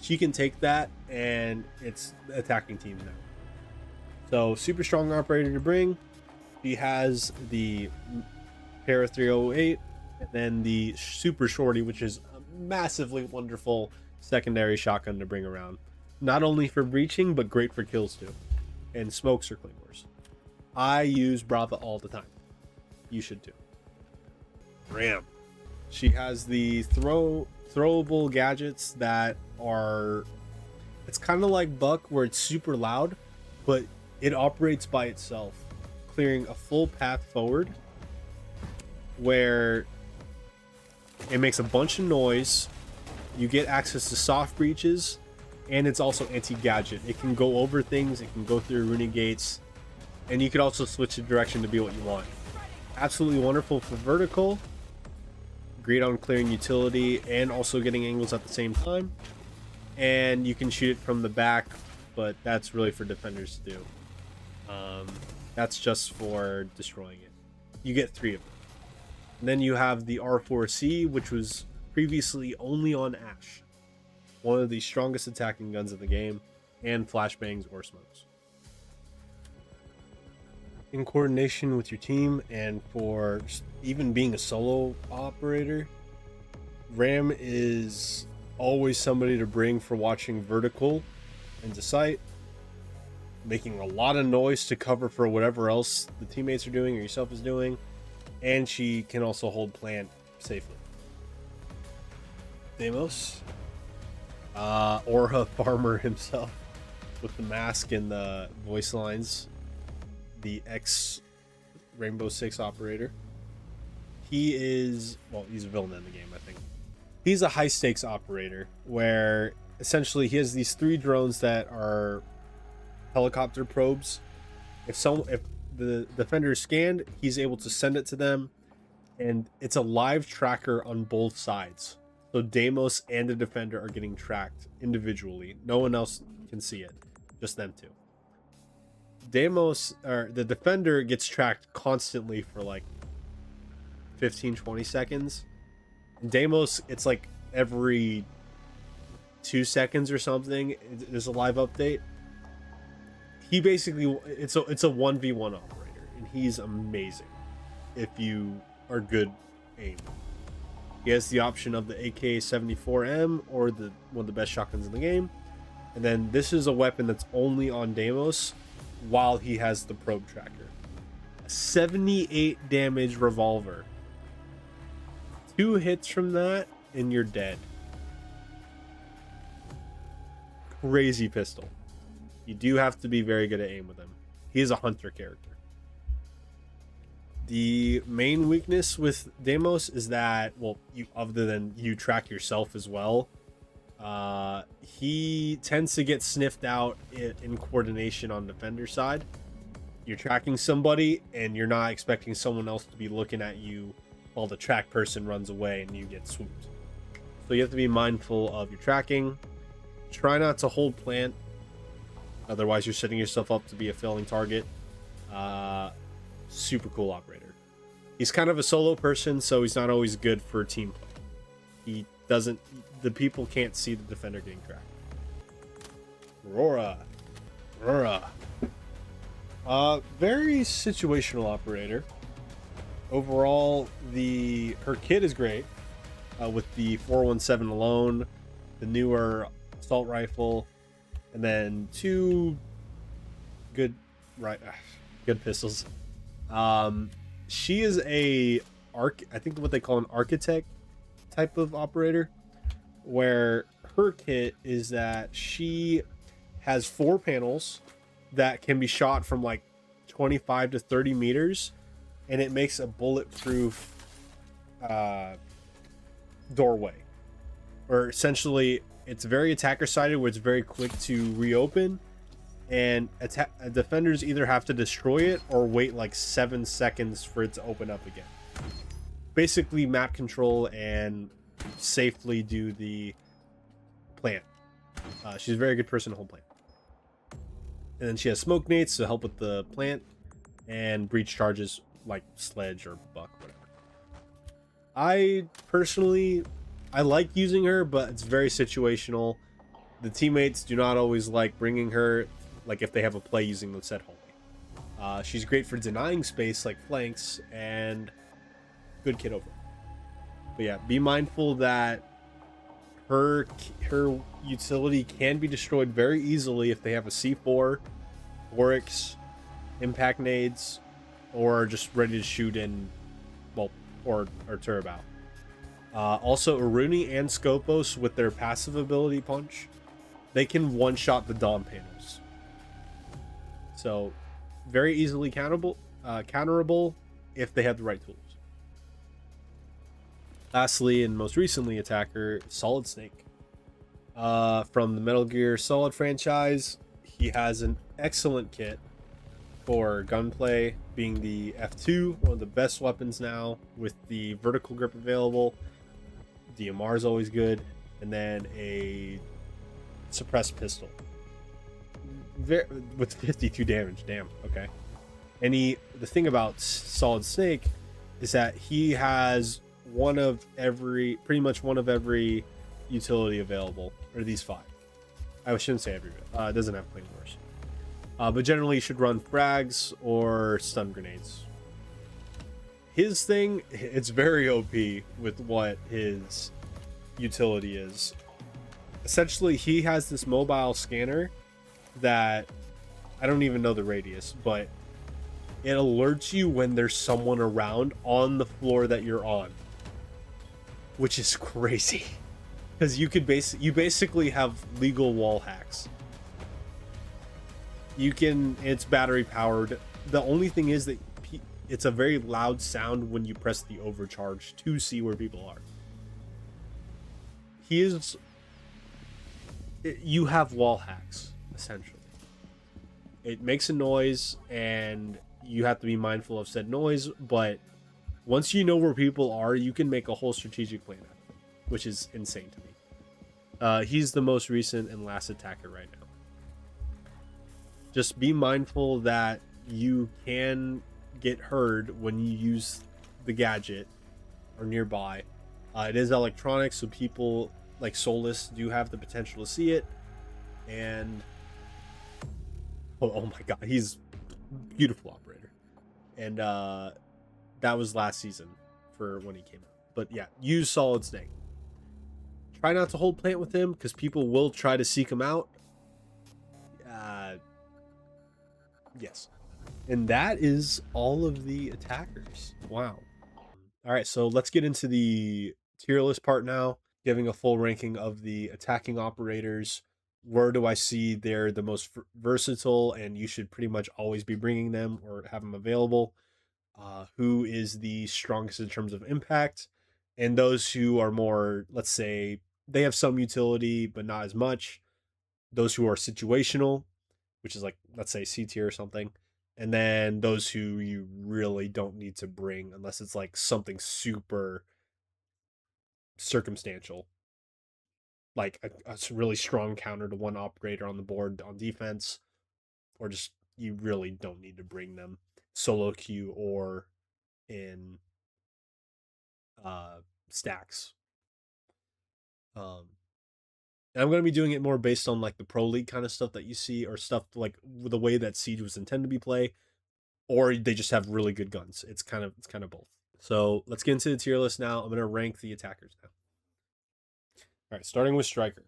she can take that and it's attacking teams now. So super strong operator to bring. She has the Para 308 and then the super shorty, which is a massively wonderful secondary shotgun to bring around. Not only for breaching, but great for kills too. And smokes or claymores. I use Brava all the time. You should too. Ram. She has the throwable gadgets that are, it's kind of like Buck where it's super loud, but it operates by itself, clearing a full path forward where it makes a bunch of noise. You get access to soft breaches, and it's also anti-gadget. It can go over things, it can go through runic gates, and you can also switch the direction to be what you want. Absolutely wonderful for vertical. Great on clearing utility and also getting angles at the same time. And you can shoot it from the back, but that's really for defenders to do. That's just for destroying it. You get 3 of them. And then you have the R4C, which was previously only on Ash. One of the strongest attacking guns in the game, and flashbangs or smokes. In coordination with your team and for even being a solo operator, Ram is always somebody to bring for watching vertical into sight, making a lot of noise to cover for whatever else the teammates are doing or yourself is doing, and she can also hold plant safely. Deimos, Aura Farmer himself, with the mask and the voice lines, the ex Rainbow Six operator. He is, well, he's a villain in the game, I think. He's a high stakes operator where essentially he has these 3 drones that are helicopter probes. If the defender is scanned, he's able to send it to them, and it's a live tracker on both sides. So Deimos and the defender are getting tracked individually. No one else can see it, just them 2. Deimos, or the defender, gets tracked constantly for like 15-20 seconds. Deimos, it's like every 2 seconds or something there's a live update. He basically, it's a 1v1 operator, and he's amazing if you are good aim. He has the option of the AK-74M or one of the best shotguns in the game, and then this is a weapon that's only on Deimos while he has the probe tracker. A 78 damage revolver. 2 hits from that and you're dead. Crazy pistol. You do have to be very good at aim with him. He is a hunter character. The main weakness with Deimos is that, well, other than you track yourself as well, he tends to get sniffed out in coordination on defender side. You're tracking somebody and you're not expecting someone else to be looking at you while the track person runs away and you get swooped. So you have to be mindful of your tracking. Try not to hold plant, otherwise you're setting yourself up to be a failing target. Super cool operator. He's kind of a solo person, so he's not always good for team play. The people can't see the defender getting tracked. Rauora. Very situational operator. Overall, her kit is great, with the 417 alone, the newer assault rifle, and then 2 good pistols. she is I think what they call an architect type of operator, where her kit is that she has 4 panels that can be shot from like 25 to 30 meters, and it makes a bulletproof doorway, or essentially it's very attacker sided, where it's very quick to reopen, and defenders either have to destroy it or wait like 7 seconds for it to open up again. Basically map control and safely do the plant. She's a very good person to hold plant. And then she has smoke nates to help with the plant, and breach charges like Sledge or Buck, whatever. I personally, I like using her, but it's very situational. The teammates do not always like bringing her, like if they have a play using the set hallway. She's great for denying space like flanks, and good kit overall. But yeah, be mindful that her utility can be destroyed very easily if they have a C4, Oryx, impact nades, or just ready to shoot in, well, or Turbo. Also, Aruni and Scopos with their passive ability punch, they can one-shot the Dom panels. So, very easily counterable if they have the right tools. Lastly, and most recently, attacker Solid Snake. From the Metal Gear Solid franchise, he has an excellent kit for gunplay, being the F2, one of the best weapons now, with the vertical grip available. DMR is always good, and then a suppressed pistol with 52 damage. Damn. Okay. And the thing about Solid Snake is that he has pretty much one of every utility available, or these 5. I shouldn't say every bit. It doesn't have plain worse. But generally you should run frags or stun grenades. His thing, it's very OP with what his utility is. Essentially, he has this mobile scanner that I don't even know the radius, but it alerts you when there's someone around on the floor that you're on, which is crazy, because you basically have legal wall hacks. It's battery powered. The only thing is that it's a very loud sound when you press the overcharge to see where people are. You have wall hacks, essentially. It makes a noise, and you have to be mindful of said noise, but once you know where people are, you can make a whole strategic plan out of it, which is insane to me. He's the most recent and last attacker right now. Just be mindful that you can get heard when you use the gadget or nearby. It is electronic, so people like Solus do have the potential to see it. And oh my god, he's a beautiful operator. And that was last season for when he came out. But yeah, use Solid Snake. Try not to hold plant with him, because people will try to seek him out. Yes. And that is all of the attackers. Wow. All right, so let's get into the tier list part now, giving a full ranking of the attacking operators. Where do I see they're the most versatile, and you should pretty much always be bringing them or have them available. Who is the strongest in terms of impact, and those who are more, let's say, they have some utility but not as much. Those who are situational, which is like, let's say, C tier or something. And then those who you really don't need to bring unless it's like something super circumstantial, like a really strong counter to one operator on the board on defense, or just you really don't need to bring them solo queue or in stacks. And I'm going to be doing it more based on like the Pro League kind of stuff that you see, or stuff like the way that Siege was intended to be played, or they just have really good guns. It's kind of both. So let's get into the tier list now. I'm going to rank the attackers now. All right, starting with Striker.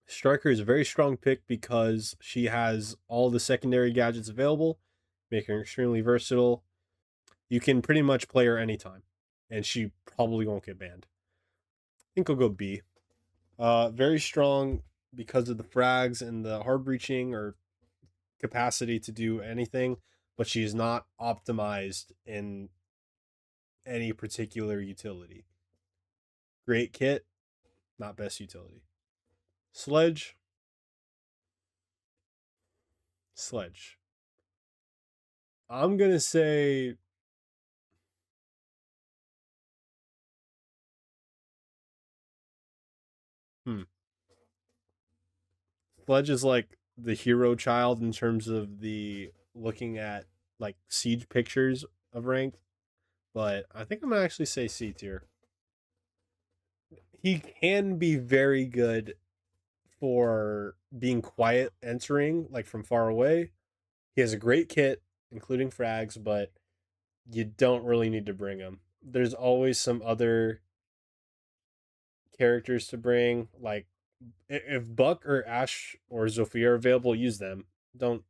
Striker is a very strong pick because she has all the secondary gadgets available, making her extremely versatile. You can pretty much play her anytime, and she probably won't get banned. I think I'll go B. Very strong because of the frags and the hard breaching or capacity to do anything, but she's not optimized in any particular utility. Great kit, not best utility. Sledge. Sledge. I'm gonna say Sledge is like the hero child in terms of the looking at like siege pictures of ranked, but I think I'm gonna actually say C tier. He can be very good for being quiet entering, like from far away. He has a great kit, including frags, but you don't really need to bring him. There's always some other characters to bring. Like if Buck or Ash or Zofia are available, use them. Don't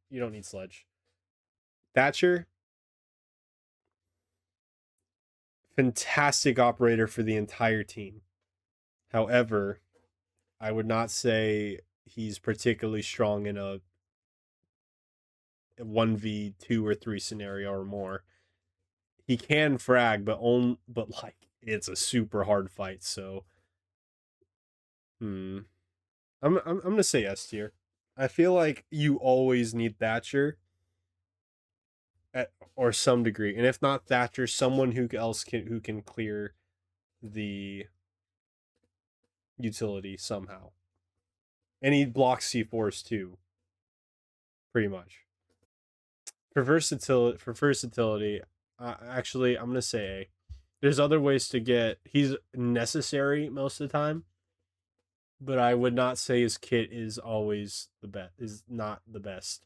You don't need Sledge. Thatcher, fantastic operator for the entire team. However, I would not say he's particularly strong in a 1v2 or 3 scenario or more. He can frag, but like it's a super hard fight, so I'm gonna say S tier. I feel like you always need Thatcher at or some degree, and if not Thatcher, someone who can clear the utility somehow. And he blocks C4s too, pretty much. For versatility, actually, I'm gonna say A. There's other ways to get. He's necessary most of the time, but I would not say his kit is always the best. Is not the best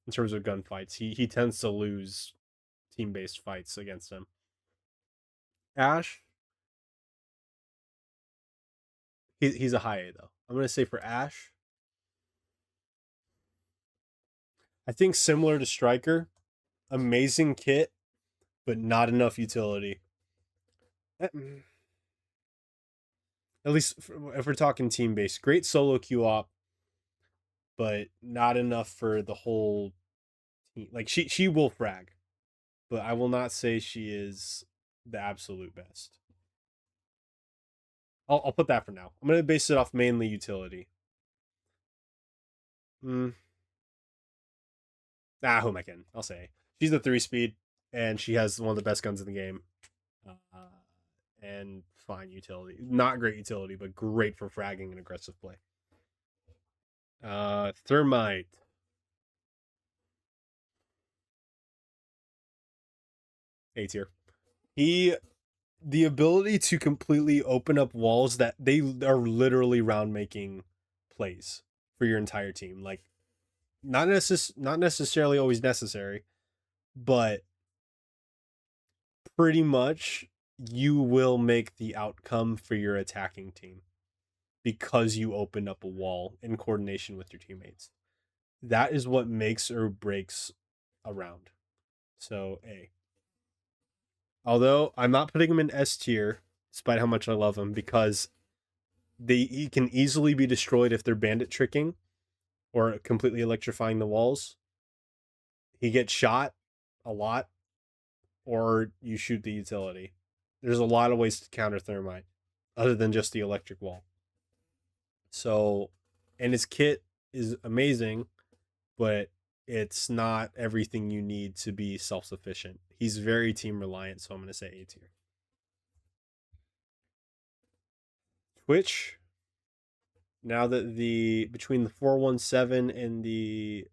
in terms of gunfights. He tends to lose team based fights against him. Ash, he's a high A though. I'm gonna say for Ash, I think similar to Striker, amazing kit, but not enough utility. At least if we're talking team based, great solo Q op, but not enough for the whole team. Like she will frag, but I will not say she is the absolute best. I'll put that for now. I'm gonna base it off mainly utility. Hmm. Who am I kidding? I'll say she's the 3 speed, and she has one of the best guns in the game. Uh, and fine utility, not great utility, but great for fragging and aggressive play. Thermite. A tier. He The ability to completely open up walls that they are literally round making plays for your entire team. Like not necessarily always necessary, but pretty much you will make the outcome for your attacking team because you opened up a wall in coordination with your teammates. That is what makes or breaks a round. So A. Although I'm not putting him in S tier, despite how much I love him, because he can easily be destroyed if they're bandit tricking or completely electrifying the walls. He gets shot a lot, or you shoot the utility. There's a lot of ways to counter Thermite other than just the electric wall. So, and his kit is amazing, but it's not everything you need to be self sufficient. He's very team reliant, so I'm going to say A tier. Twitch, now that the between the 417 and the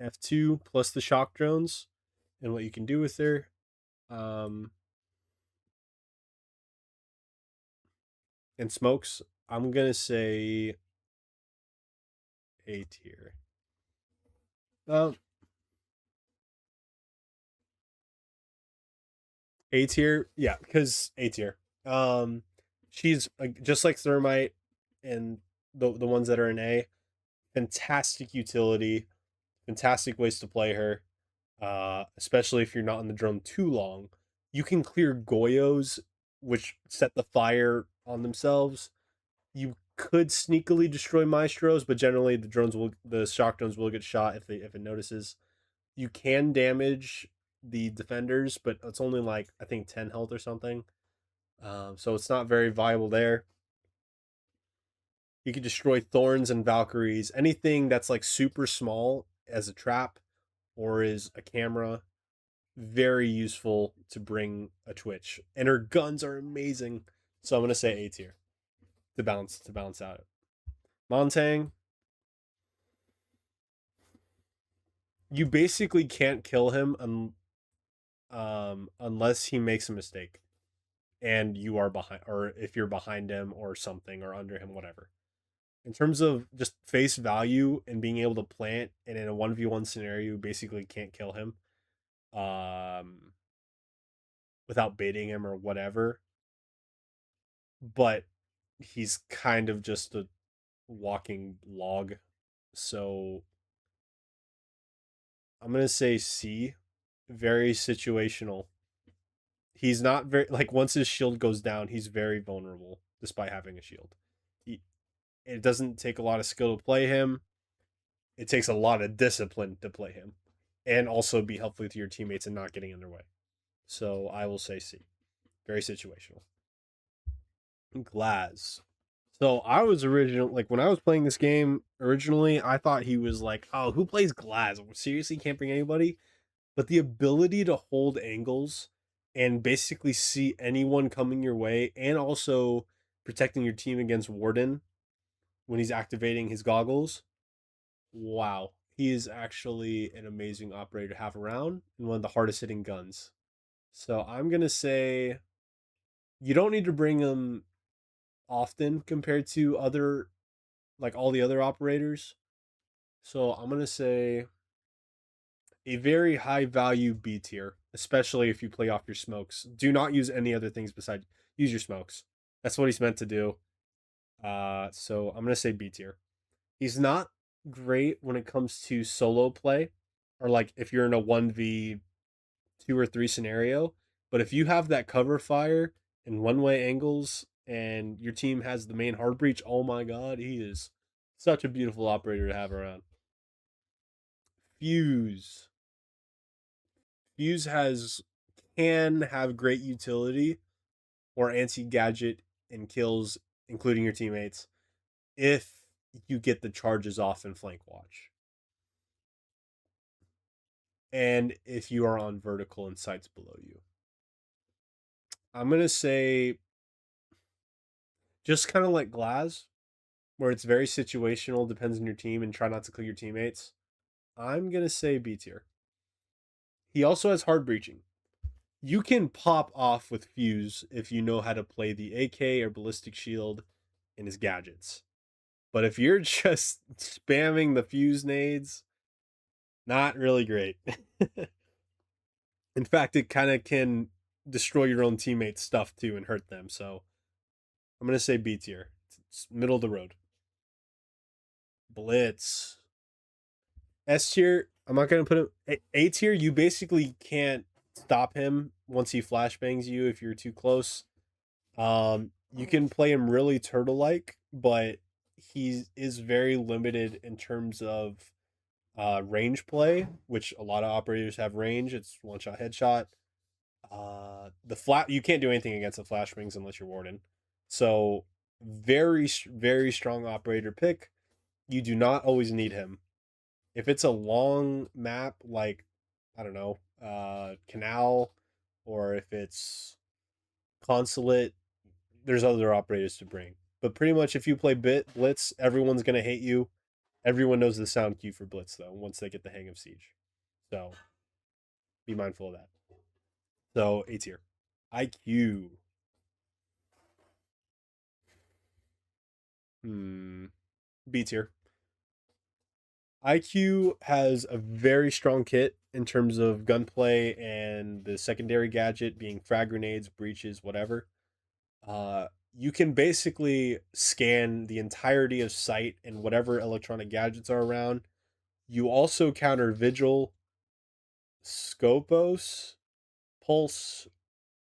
F2 plus the shock drones and what you can do with her, and smokes, I'm gonna say A tier. Um, A tier, yeah, because A tier. She's just like Thermite and the ones that are in A. Fantastic utility, fantastic ways to play her. especially if you're not on the drone too long. You can clear Goyos, which set the fire on themselves. You could sneakily destroy Maestros, but generally the shock drones will get shot if it notices. You can damage the defenders, but it's only like I think 10 health or something. So it's not very viable there. You can destroy Thorns and Valkyries, anything that's like super small as a trap or is a camera. Very useful to bring a Twitch, and her guns are amazing. So I'm gonna say A tier to balance out. Montagne, you basically can't kill him unless he makes a mistake and you are behind, or if you're behind him or something, or under him, whatever. In terms of just face value and being able to plant, and in a 1v1 scenario, you basically can't kill him um, without baiting him or whatever. But he's kind of just a walking log. So I'm going to say C. Very situational. He's not very, like, once his shield goes down, he's very vulnerable despite having a shield. It doesn't take a lot of skill to play him. It takes a lot of discipline to play him and also be helpful to your teammates and not getting in their way. So I will say C. Very situational. Glaz. So I was like when I was playing this game originally, I thought he was like, oh, who plays Glaz? Seriously, can't bring anybody. But the ability to hold angles and basically see anyone coming your way, and also protecting your team against Warden when he's activating his goggles. Wow. He is actually an amazing operator to have around and one of the hardest hitting guns. So I'm going to say you don't need to bring him often compared to other, like all the other operators. So I'm going to say a very high value B tier, especially if you play off your smokes. Do not use any other things besides use your smokes. That's what he's meant to do. So I'm gonna say B tier. He's not great when it comes to solo play, or like if you're in a 1v2 or 3 scenario. But if you have that cover fire and one way angles, and your team has the main hard breach, oh my god, he is such a beautiful operator to have around. Fuze. Fuze can have great utility or anti-gadget and kills, including your teammates, if you get the charges off in flank watch. And if you are on vertical and sights below you. I'm going to say just kind of like Glaz, where it's very situational, depends on your team, and try not to kill your teammates. I'm going to say B tier. He also has hard breaching. You can pop off with Fuze if you know how to play the AK or ballistic shield in his gadgets. But if you're just spamming the Fuze nades, not really great. In fact, it kind of can destroy your own teammates' stuff too and hurt them. So I'm going to say B tier. It's middle of the road. Blitz. S tier, I'm not going to put him. A tier, you basically can't stop him once he flashbangs you if you're too close. You can play him really turtle-like, but he is very limited in terms of range play, which a lot of operators have range. It's one shot headshot. The flat you can't do anything against the flashbangs unless you're Warden. So very strong operator pick. You do not always need him. If it's a long map like I don't know, Canal, or if it's Consulate, there's other operators to bring. But pretty much if you play Blitz, everyone's gonna hate you. Everyone knows the sound cue for Blitz though, once they get the hang of Siege. So be mindful of that. So A tier. IQ. B tier. IQ has a very strong kit in terms of gunplay and the secondary gadget being frag grenades, breaches, whatever. You can basically scan the entirety of sight and whatever electronic gadgets are around. You also counter vigil, Scopos, Pulse,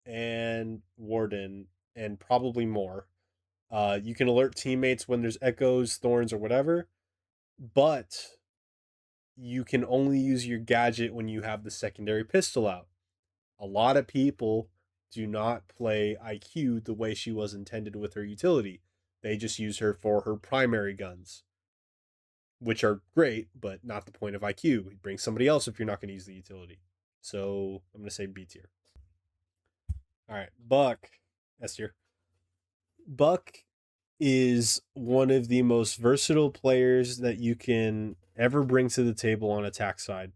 and Warden, and probably more. You can alert teammates when there's echoes, thorns, or whatever, but you can only use your gadget when you have the secondary pistol out. A lot of people do not play IQ the way she was intended with her utility. They just use her for her primary guns, which are great, but not the point of IQ. Bring somebody else if you're not going to use the utility. So I'm going to say B tier. All right, Buck, S tier. Buck is one of the most versatile players that you can ever bring to the table on attack side.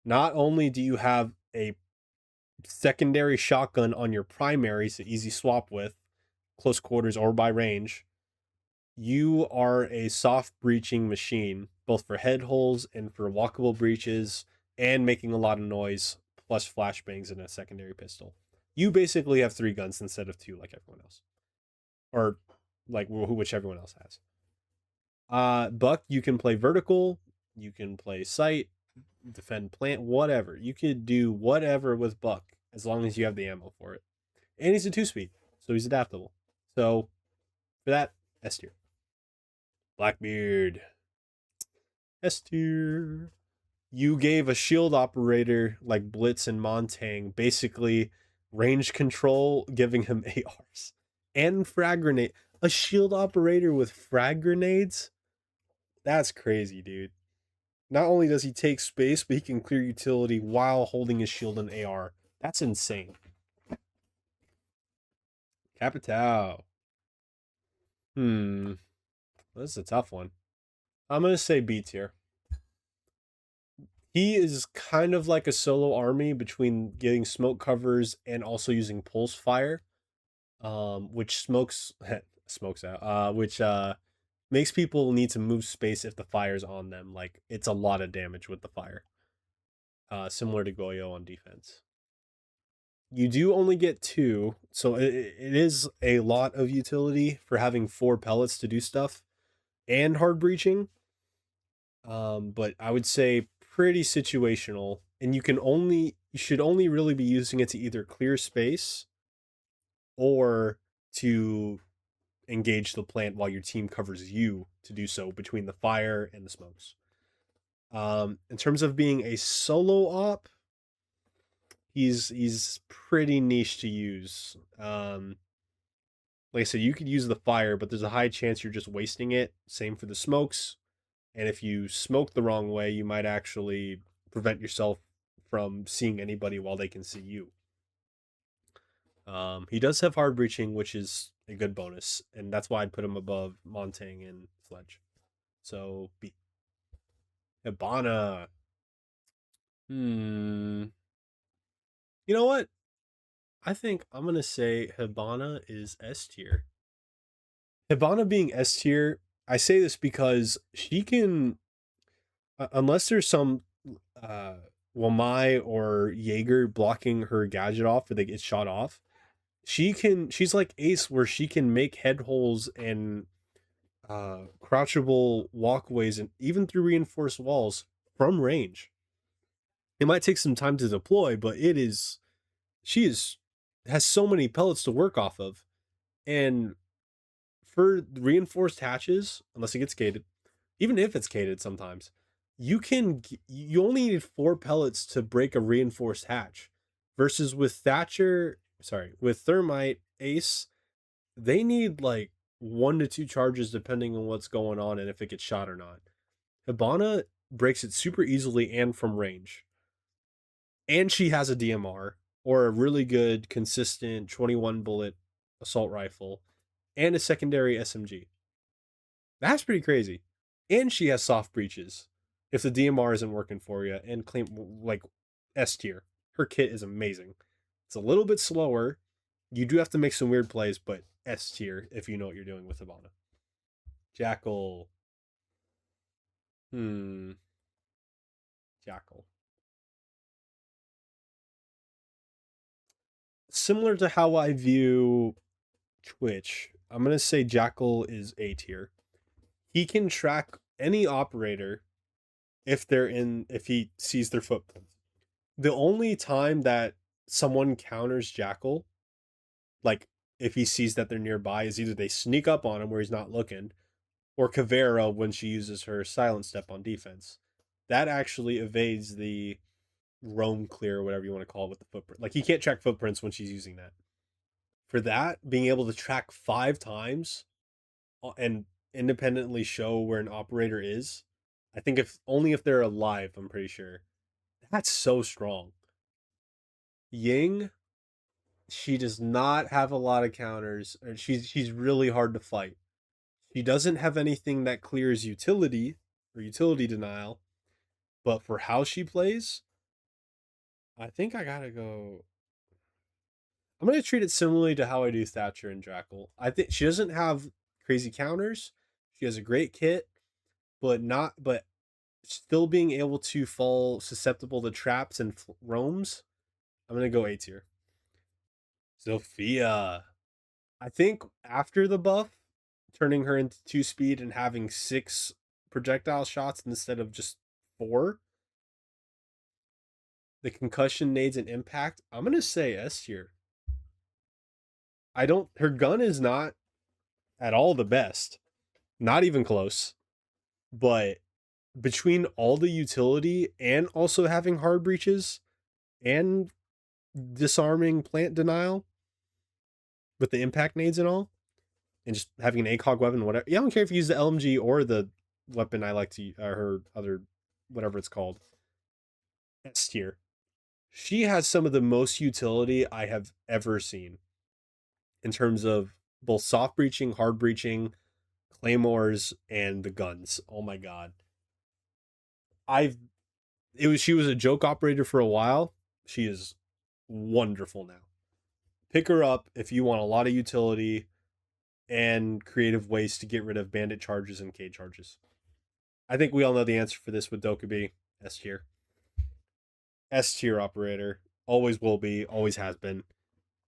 Not only do you have a secondary shotgun on your primary, so easy swap with, close quarters or by range, you are a soft breaching machine, both for head holes and for walkable breaches, and making a lot of noise, plus flashbangs and a secondary pistol. You basically have 3 guns instead of 2 like everyone else. Or like which everyone else has. Buck, you can play vertical, you can play sight, defend plant, whatever. You could do whatever with Buck as long as you have the ammo for it. And he's a 2-speed, so he's adaptable. So for that, S tier. Blackbeard, S tier. You gave a shield operator like Blitz and Montagne basically range control, giving him ARs and frag grenade. A shield operator with frag grenades? That's crazy, dude. Not only does he take space, but he can clear utility while holding his shield and AR. That's insane. Capitao. This is a tough one. I'm going to say B tier. He is kind of like a solo army between getting smoke covers and also using pulse fire, which smokes out, which makes people need to move space if the fire's on them. Like, it's a lot of damage with the fire. Similar to Goyo on defense. You do only get 2, so it is a lot of utility for having 4 pellets to do stuff and hard breaching. But I would say pretty situational, and you should only really be using it to either clear space or to engage the plant while your team covers you to do so between the fire and the smokes. In terms of being a solo op, he's pretty niche to use. Like I said, you could use the fire, but there's a high chance you're just wasting it. Same for the smokes. And if you smoke the wrong way, you might actually prevent yourself from seeing anybody while they can see you. He does have hard breaching, which is a good bonus, and that's why I'd put him above Montagne and Sledge. So B. Hibana. You know what? I think I'm gonna say Hibana is S tier. Hibana being S tier, I say this because she can, unless there's some Wamai or Jaeger blocking her gadget off or they get shot off, she's like Ace where she can make head holes and crouchable walkways and even through reinforced walls from range. It might take some time to deploy, but has so many pellets to work off of. And for reinforced hatches, unless it gets gated, even if it's gated sometimes, you only need 4 pellets to break a reinforced hatch. Versus with with Thermite, Ace, they need like 1 to 2 charges depending on what's going on and if it gets shot or not. Hibana breaks it super easily and from range. And she has a DMR or a really good, consistent 21 bullet assault rifle and a secondary SMG. That's pretty crazy. And she has soft breaches if the DMR isn't working for you, and claim like S tier. Her kit is amazing. It's a little bit slower. You do have to make some weird plays, but S tier if you know what you're doing with Hibana. Jackal. Jackal. Similar to how I view Twitch, I'm going to say Jackal is A tier. He can track any operator if he sees their footprints. The only time that someone counters Jackal, like if he sees that they're nearby, is either they sneak up on him where he's not looking, or Kavera when she uses her silent step on defense. That actually evades the roam clear, or whatever you want to call it, with the footprint. Like he can't track footprints when she's using that. For that, being able to track 5 times and independently show where an operator is, I think if only if they're alive, I'm pretty sure. That's so strong. Ying, she does not have a lot of counters, and she's really hard to fight. She doesn't have anything that clears utility or utility denial, but for how she plays, I think I gotta go. I'm gonna treat it similarly to how I do Thatcher and Jackal. I think she doesn't have crazy counters. She has a great kit, but still being able to fall susceptible to traps and roams. I'm gonna go A tier. Zofia. I think after the buff, turning her into 2 speed and having 6 projectile shots instead of just 4, the concussion nades and impact, I'm gonna say S tier. I don't. Her gun is not at all the best, not even close. But between all the utility and also having hard breaches and disarming plant denial with the impact nades and all, and just having an ACOG weapon, whatever. Yeah, I don't care if you use the LMG or the weapon I like to, her other, whatever it's called. S tier. She has some of the most utility I have ever seen in terms of both soft breaching, hard breaching, claymores, and the guns. Oh my god. I've she was a joke operator for a while. She is wonderful now. Pick her up if you want a lot of utility and creative ways to get rid of bandit charges and K charges. I think we all know the answer for this with Dokkaebi. S tier. S tier operator. Always will be, always has been.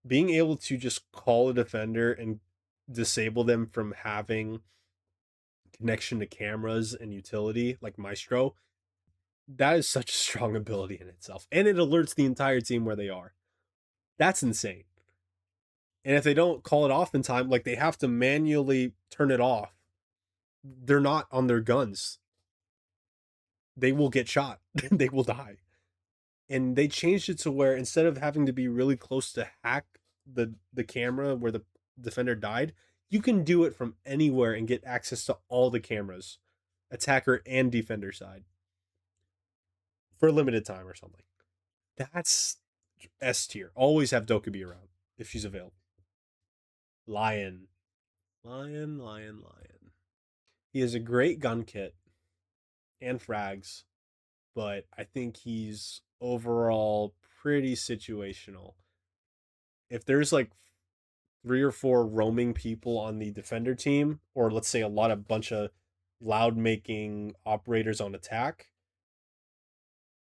Being able to just call a defender and disable them from having connection to cameras and utility like Maestro, that is such a strong ability in itself. And it alerts the entire team where they are. That's insane. And if they don't call it off in time, like they have to manually turn it off, they're not on their guns. They will get shot. They will die. And they changed it to where instead of having to be really close to hack the camera where the defender died, you can do it from anywhere and get access to all the cameras, attacker and defender side, for a limited time or something. That's S tier. Always have Dokkaebi around if she's available. Lion. Lion, lion, lion. He has a great gun kit and frags, but I think he's overall pretty situational. If there's like 3 or 4 roaming people on the defender team, or let's say a bunch of loud making operators on attack,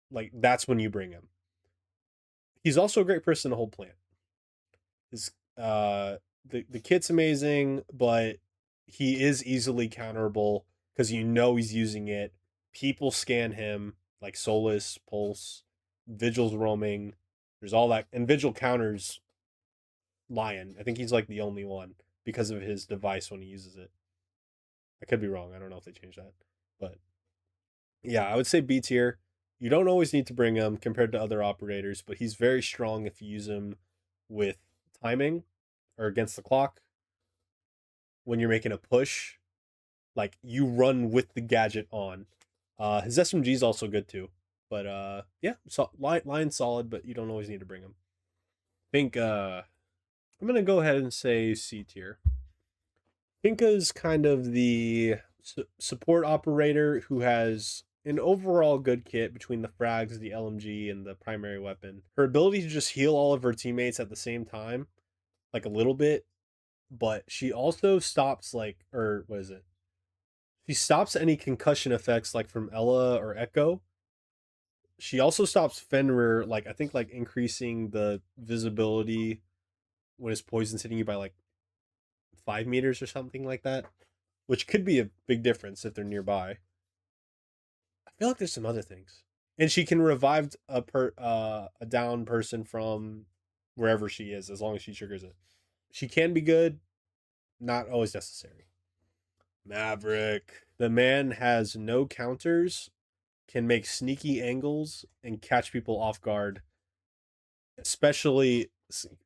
like that's when you bring him. He's also a great person to hold plant. His the kit's amazing, but he is easily counterable because you know he's using it. People scan him like Solus, Pulse, Vigil's roaming. There's all that, and Vigil counters Lion. I think he's like the only one because of his device when he uses it. I could be wrong. I don't know if they changed that, but yeah, I would say B tier. You don't always need to bring him compared to other operators, but he's very strong if you use him with timing or against the clock when you're making a push. Like you run with the gadget on. His SMG is also good too, but yeah, so line solid, but you don't always need to bring him. Finka, I'm gonna go ahead and say C tier. Finka's kind of the support operator who has an overall good kit between the frags, the LMG, and the primary weapon. Her ability to just heal all of her teammates at the same time, like a little bit, but she also stops or what is it? She stops any concussion effects like from Ella or Echo. She also stops Fenrir, like I think like increasing the visibility when his poison's hitting you by like 5 meters or something like that, which could be a big difference if they're nearby. I feel like there's some other things. And she can revive a down person from wherever she is as long as she triggers it. She can be good, not always necessary. Maverick. The man has no counters, can make sneaky angles and catch people off guard, especially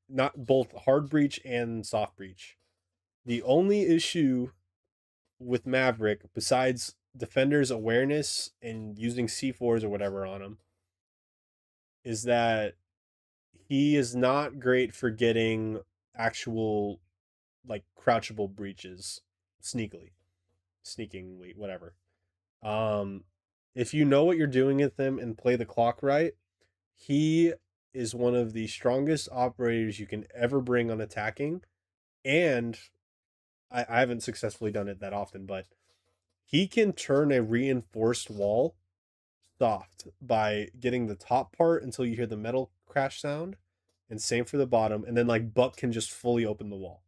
not both hard breach and soft breach. The only issue with Maverick, besides defender's awareness and using C4s or whatever on him, is that he is not great for getting actual like crouchable breaches sneakingly, whatever. Um, if you know what you're doing with him and play the clock right, he is one of the strongest operators you can ever bring on attacking. And I haven't successfully done it that often, but he can turn a reinforced wall soft by getting the top part until you hear the metal crash sound, and same for the bottom, and then like Buck can just fully open the wall.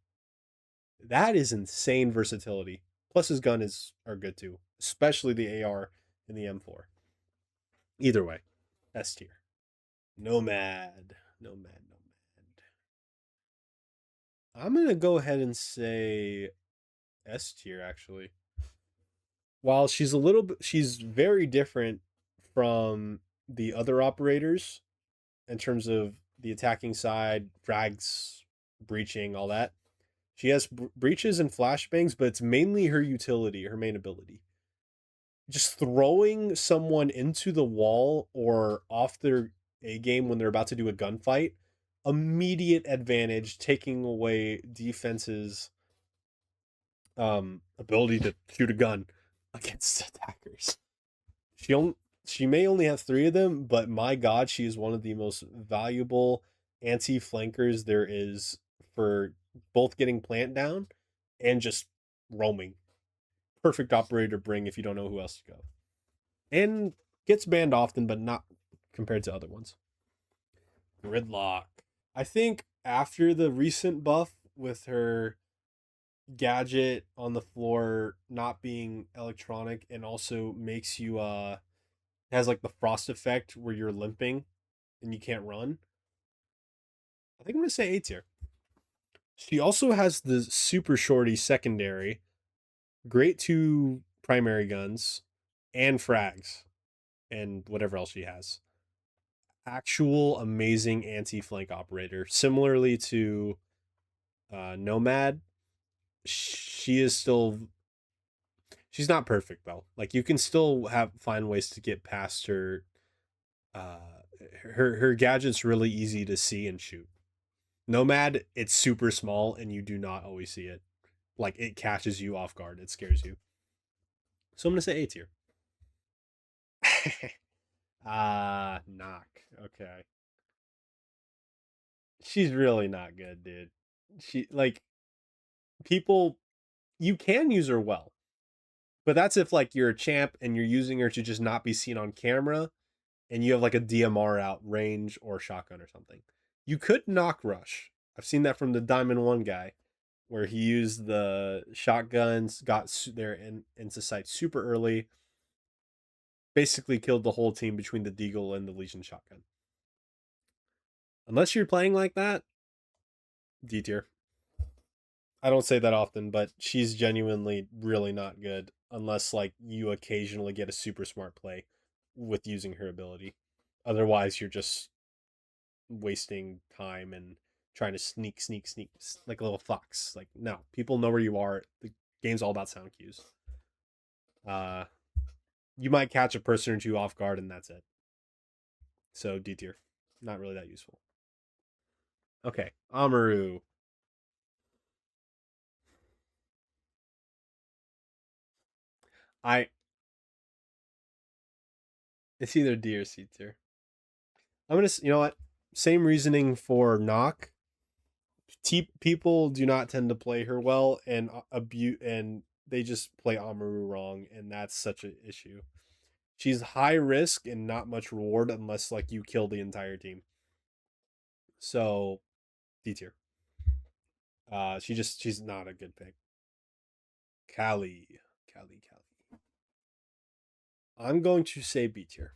That is insane versatility. Plus his gun are good too, especially the AR and the M4. Either way, S tier. Nomad. I'm gonna go ahead and say S tier actually. While she's very different from the other operators in terms of the attacking side, frags, breaching, all that. She has breaches and flashbangs, but it's mainly her utility, her main ability. Just throwing someone into the wall or off their A game when they're about to do a gunfight, immediate advantage, taking away defense's ability to shoot a gun against attackers. She only she may only have 3 of them, but my god, she is one of the most valuable anti-flankers there is for both getting plant down and just roaming. Perfect operator to bring if you don't know who else to go. And gets banned often, but not compared to other ones. Gridlock. I think after the recent buff with her gadget on the floor not being electronic and also makes you has like the frost effect where you're limping and you can't run. I think I'm gonna say A tier. She also has the super shorty secondary, great 2 primary guns, and frags, and whatever else she has. Actual amazing anti-flank operator. Similarly to Nomad, she is still she's not perfect though. Like you can still find ways to get past her. Uh, her gadget's really easy to see and shoot. Nomad, it's super small and you do not always see it. Like it catches you off guard. It scares you. So I'm gonna say A tier. Nokk. Okay. She's really not good, dude. She like people you can use her well. But that's if like you're a champ and you're using her to just not be seen on camera and you have like a DMR out range or shotgun or something. You could Nokk rush. I've seen that from the Diamond 1 guy where he used the shotguns, got there into sight super early, basically killed the whole team between the Deagle and the Legion shotgun. Unless you're playing like that, D tier. I don't say that often, but she's genuinely really not good unless like you occasionally get a super smart play with using her ability. Otherwise, you're just wasting time and trying to sneak like a little fox. Like no, people know where you are. The game's all about sound cues. Uh, you might catch a person or two off guard, and that's it. So D tier, not really that useful. Okay, Amaru. I It's either D or C tier. You know what? Same reasoning for Nokk. People do not tend to play her well and abuse, and they just play Amaru wrong, and that's such an issue. She's high risk and not much reward unless like you kill the entire team. So D tier. She's not a good pick. Callie. I'm going to say B tier.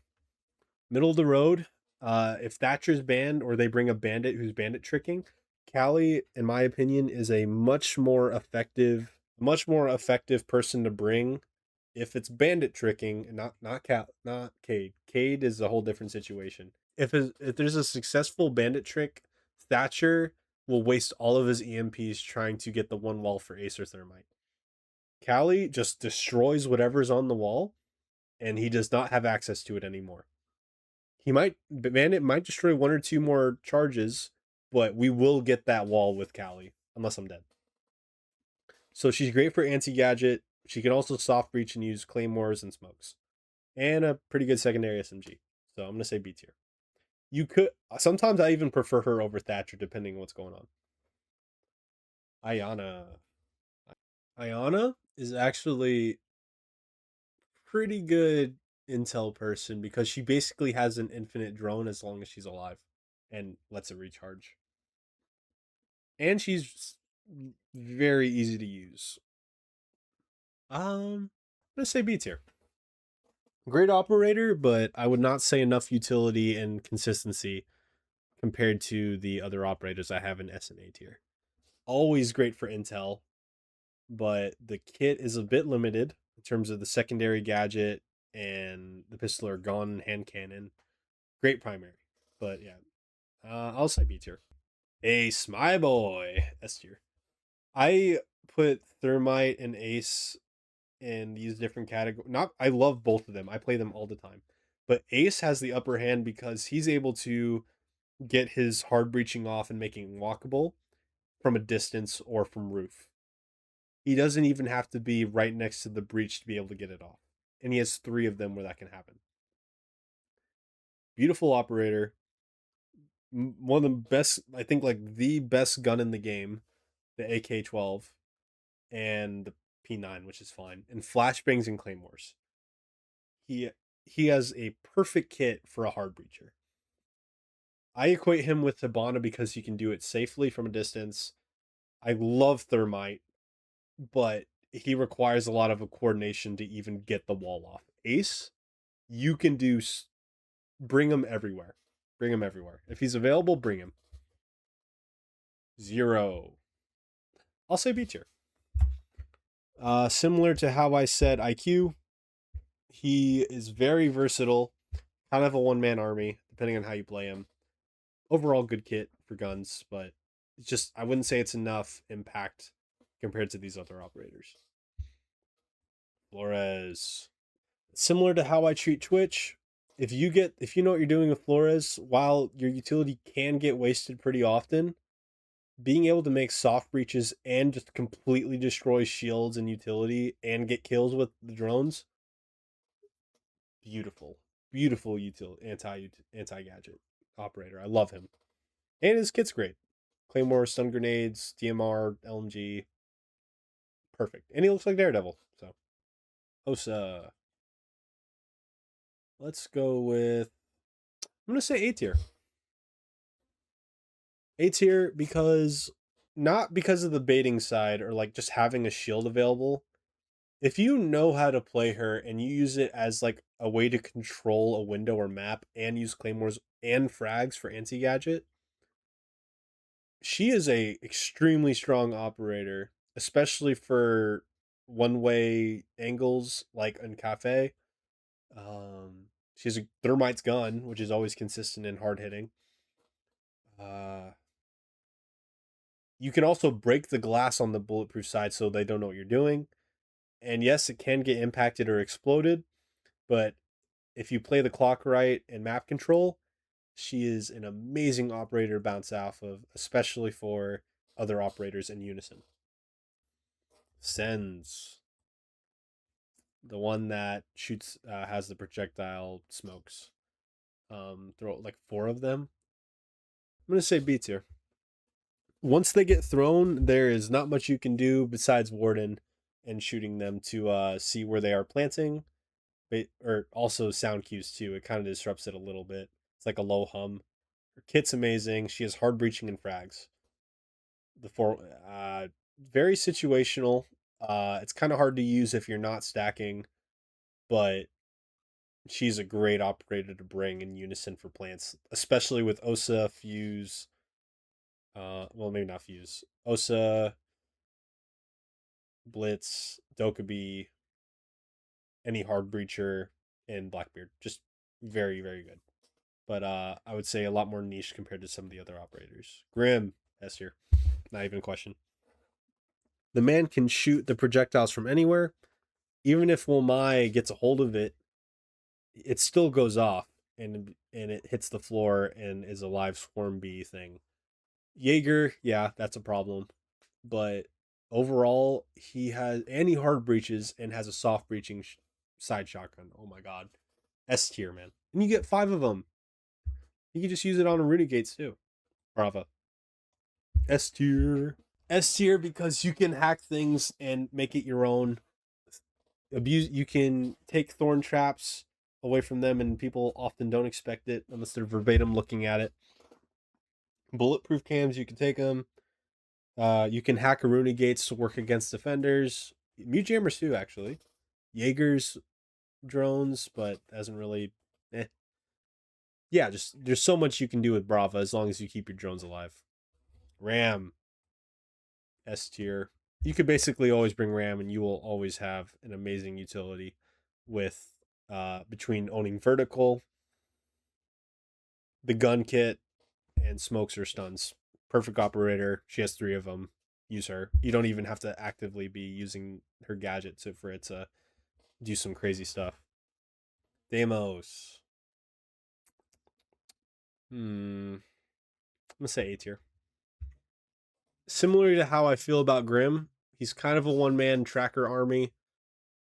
Middle of the road. If Thatcher's banned or they bring a bandit who's bandit tricking, Callie, in my opinion, is a much more effective person to bring if it's bandit tricking, not Cade. Cade is a whole different situation. If there's a successful bandit trick, Thatcher will waste all of his EMPs trying to get the one wall for Ace or Thermite. Callie just destroys whatever's on the wall, and he does not have access to it anymore. Bandit might destroy one or two more charges, but we will get that wall with Callie, unless I'm dead. So she's great for anti-gadget. She can also soft breach and use claymores and smokes. And a pretty good secondary SMG. So I'm gonna say B tier. You could sometimes I even prefer her over Thatcher, depending on what's going on. Iana. Iana is actually pretty good intel person because she basically has an infinite drone as long as she's alive and lets it recharge. And she's very easy to use. I'm gonna say B tier. Great operator, but I would not say enough utility and consistency compared to the other operators I have in S and A tier. Always great for intel, but the kit is a bit limited in terms of the secondary gadget and the pistol or gun hand cannon. Great primary, but yeah, I'll say B tier. Ace, my boy, S tier. I put Thermite and Ace in these different categories. Not, I love both of them. I play them all the time, but Ace has the upper hand because he's able to get his hard breaching off and making walkable from a distance or from roof. He doesn't even have to be right next to the breach to be able to get it off. And he has 3 of them where that can happen. Beautiful operator. One of the best, I think, like the best gun in the game, the AK-12 and the P9, which is fine, and flashbangs and claymores. He he has a perfect kit for a hard breacher. I equate him with Hibana because he can do it safely from a distance. I love Thermite, but he requires a lot of coordination to even get the wall off. Ace, you can bring him everywhere. Bring him everywhere. If he's available, bring him. 0. I'll say B tier. Similar to how I said IQ, he is very versatile, kind of a one-man army, depending on how you play him. Overall, good kit for guns, but it's just, I wouldn't say it's enough impact compared to these other operators. Flores. Similar to how I treat Twitch, if you know what you're doing with Flores, while your utility can get wasted pretty often, being able to make soft breaches and just completely destroy shields and utility and get kills with the drones, beautiful. Beautiful anti gadget operator. I love him. And his kit's great. Claymore, stun grenades, DMR, LMG. Perfect. And he looks like Daredevil. So Osa. Let's go with, I'm gonna say A tier. A tier because, not because of the baiting side or like just having a shield available. If you know how to play her and you use it as like a way to control a window or map and use claymores and frags for anti-gadget, she is a extremely strong operator, especially for one-way angles like in Cafe. She has a Thermite's gun, which is always consistent and hard hitting. You can also break the glass on the bulletproof side so they don't know what you're doing. And yes, it can get impacted or exploded, but if you play the clock right and map control, she is an amazing operator to bounce off of, especially for other operators in unison. Sens, the one that shoots, has the projectile smokes. Throw like 4 of them. I'm gonna say B tier. Once they get thrown, there is not much you can do besides Warden and shooting them to see where they are planting, but or also sound cues too. It kind of disrupts it a little bit. It's like a low hum. Her kit's amazing. She has hard breaching and frags. The four, very situational. It's kind of hard to use if you're not stacking, but she's a great operator to bring in unison for plants, especially with Osa, Fuze. Well, maybe not Fuze. Osa, Blitz, Dokkaebi, any hard breacher, and Blackbeard. Just very, very good. But I would say a lot more niche compared to some of the other operators. Grim, S tier. Not even a question. The man can shoot the projectiles from anywhere. Even if Womai gets a hold of it, it still goes off and it hits the floor and is a live swarm bee thing. Jaeger, yeah, that's a problem. But overall, he has any hard breaches and has a soft breaching side shotgun. Oh my god. S tier, man. And you get 5 of them. You can just use it on a Gates too. Brava. S tier. S tier because you can hack things and make it your own. Abuse. You can take thorn traps away from them, and people often don't expect it unless they're verbatim looking at it. Bulletproof cams, you can take them. You can hack Aruna gates to work against defenders. Mute jammers too, actually. Jaeger's drones, but hasn't really. Yeah, just there's so much you can do with Brava as long as you keep your drones alive. Ram, S tier. You could basically always bring Ram, and you will always have an amazing utility with between owning vertical, the gun kit, and smokes or stuns. Perfect operator. She has 3 of them. Use her. You don't even have to actively be using her gadget for it to do some crazy stuff. Deimos. I'm gonna say A tier. Similar to how I feel about Grim, he's kind of a one-man tracker army,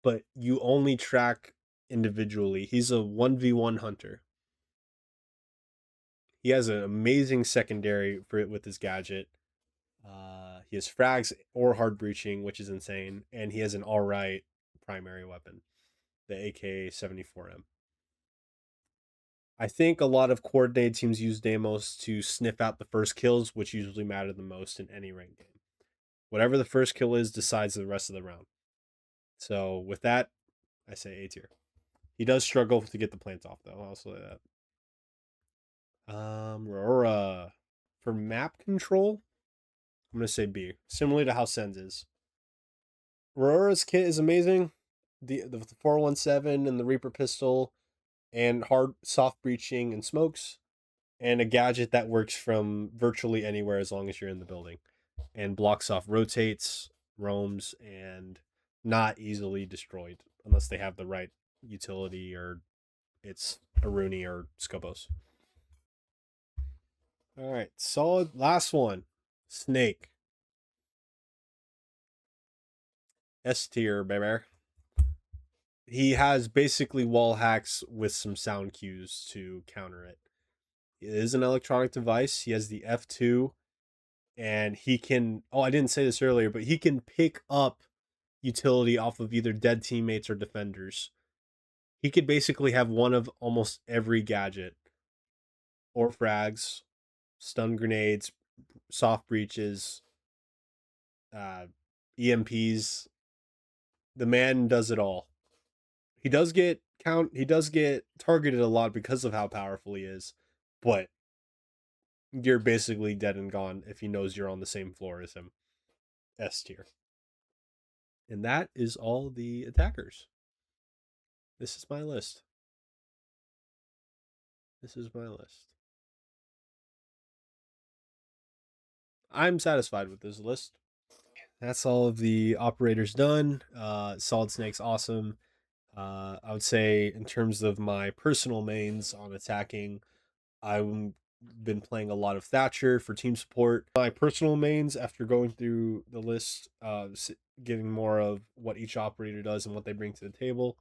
but you only track individually. He's a 1v1 hunter. He has an amazing secondary for it with his gadget. He has frags or hard breaching, which is insane, and he has an alright primary weapon, the AK-74M. I think a lot of coordinated teams use Deimos to sniff out the first kills, which usually matter the most in any ranked game. Whatever the first kill is decides the rest of the round. So with that, I say A tier. He does struggle to get the plant off, though. I'll say that. Rauora. For map control, I'm gonna say B. Similarly to how Sens is. Rauora's kit is amazing. The 417 and the Reaper pistol and hard soft breaching and smokes, and a gadget that works from virtually anywhere as long as you're in the building and blocks off rotates, roams, and not easily destroyed unless they have the right utility or it's Aruni or Scopos. All right, solid. Last one, Snake. S tier, baby. He has basically wall hacks with some sound cues to counter it. It is an electronic device. He has the F2, and he can. Oh, I didn't say this earlier, but he can pick up utility off of either dead teammates or defenders. He could basically have one of almost every gadget or frags, stun grenades, soft breaches, uh, EMPs. The man does it all. He does get He does get targeted a lot because of how powerful he is, but you're basically dead and gone if he knows you're on the same floor as him. S tier. And that is all the attackers. This is my list. This is my list. I'm satisfied with this list. That's all of the operators done. Solid Snake's awesome. I would say in terms of my personal mains on attacking, I've been playing a lot of Thatcher for team support. My personal mains, after going through the list, giving more of what each operator does and what they bring to the table.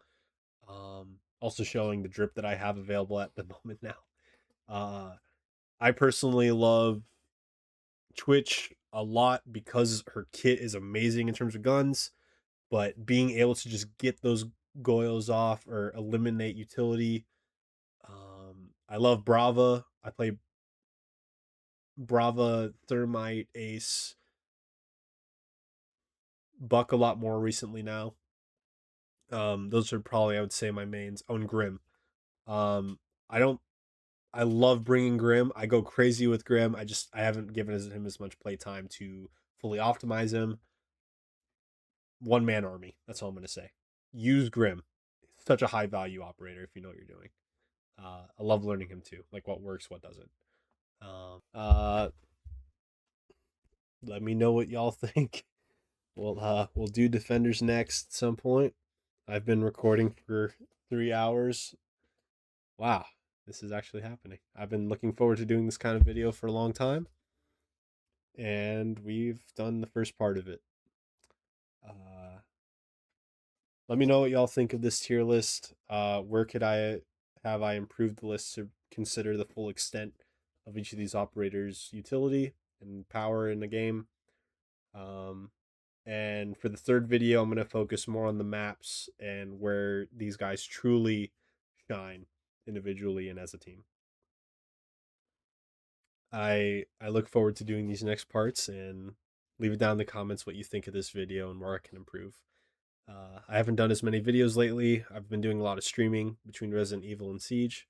Also showing the drip that I have available at the moment now. I personally love Twitch a lot because her kit is amazing in terms of guns, but being able to just get those goils off or eliminate utility. I love Brava. I play Brava, Thermite, Ace, Buck a lot more recently now. Those are probably, I would say, my mains. Oh, and Grim. I don't. I love bringing Grim. I go crazy with Grim. I haven't given him as much play time to fully optimize him. One man army. That's all I'm gonna say. Use Grim. Such a high value operator if you know what you're doing. I love learning him too. Like what works, what doesn't. Let me know what y'all think. We'll do defenders next at some point. I've been recording for 3 hours. Wow, this is actually happening. I've been looking forward to doing this kind of video for a long time, and we've done the first part of it. Let me know what y'all think of this tier list. Where could I improved the list to consider the full extent of each of these operators' utility and power in the game? And for the third video, I'm going to focus more on the maps and where these guys truly shine individually and as a team. I look forward to doing these next parts, and leave it down in the comments what you think of this video and where I can improve. I haven't done as many videos lately. I've been doing a lot of streaming between Resident Evil and Siege,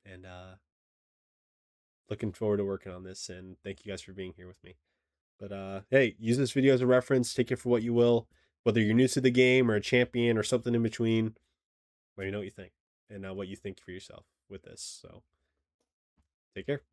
and looking forward to working on this, and thank you guys for being here with me. But hey, use this video as a reference, take it for what you will. Whether you're new to the game or a champion or something in between, let me know what you think, and what you think for yourself with this. So take care.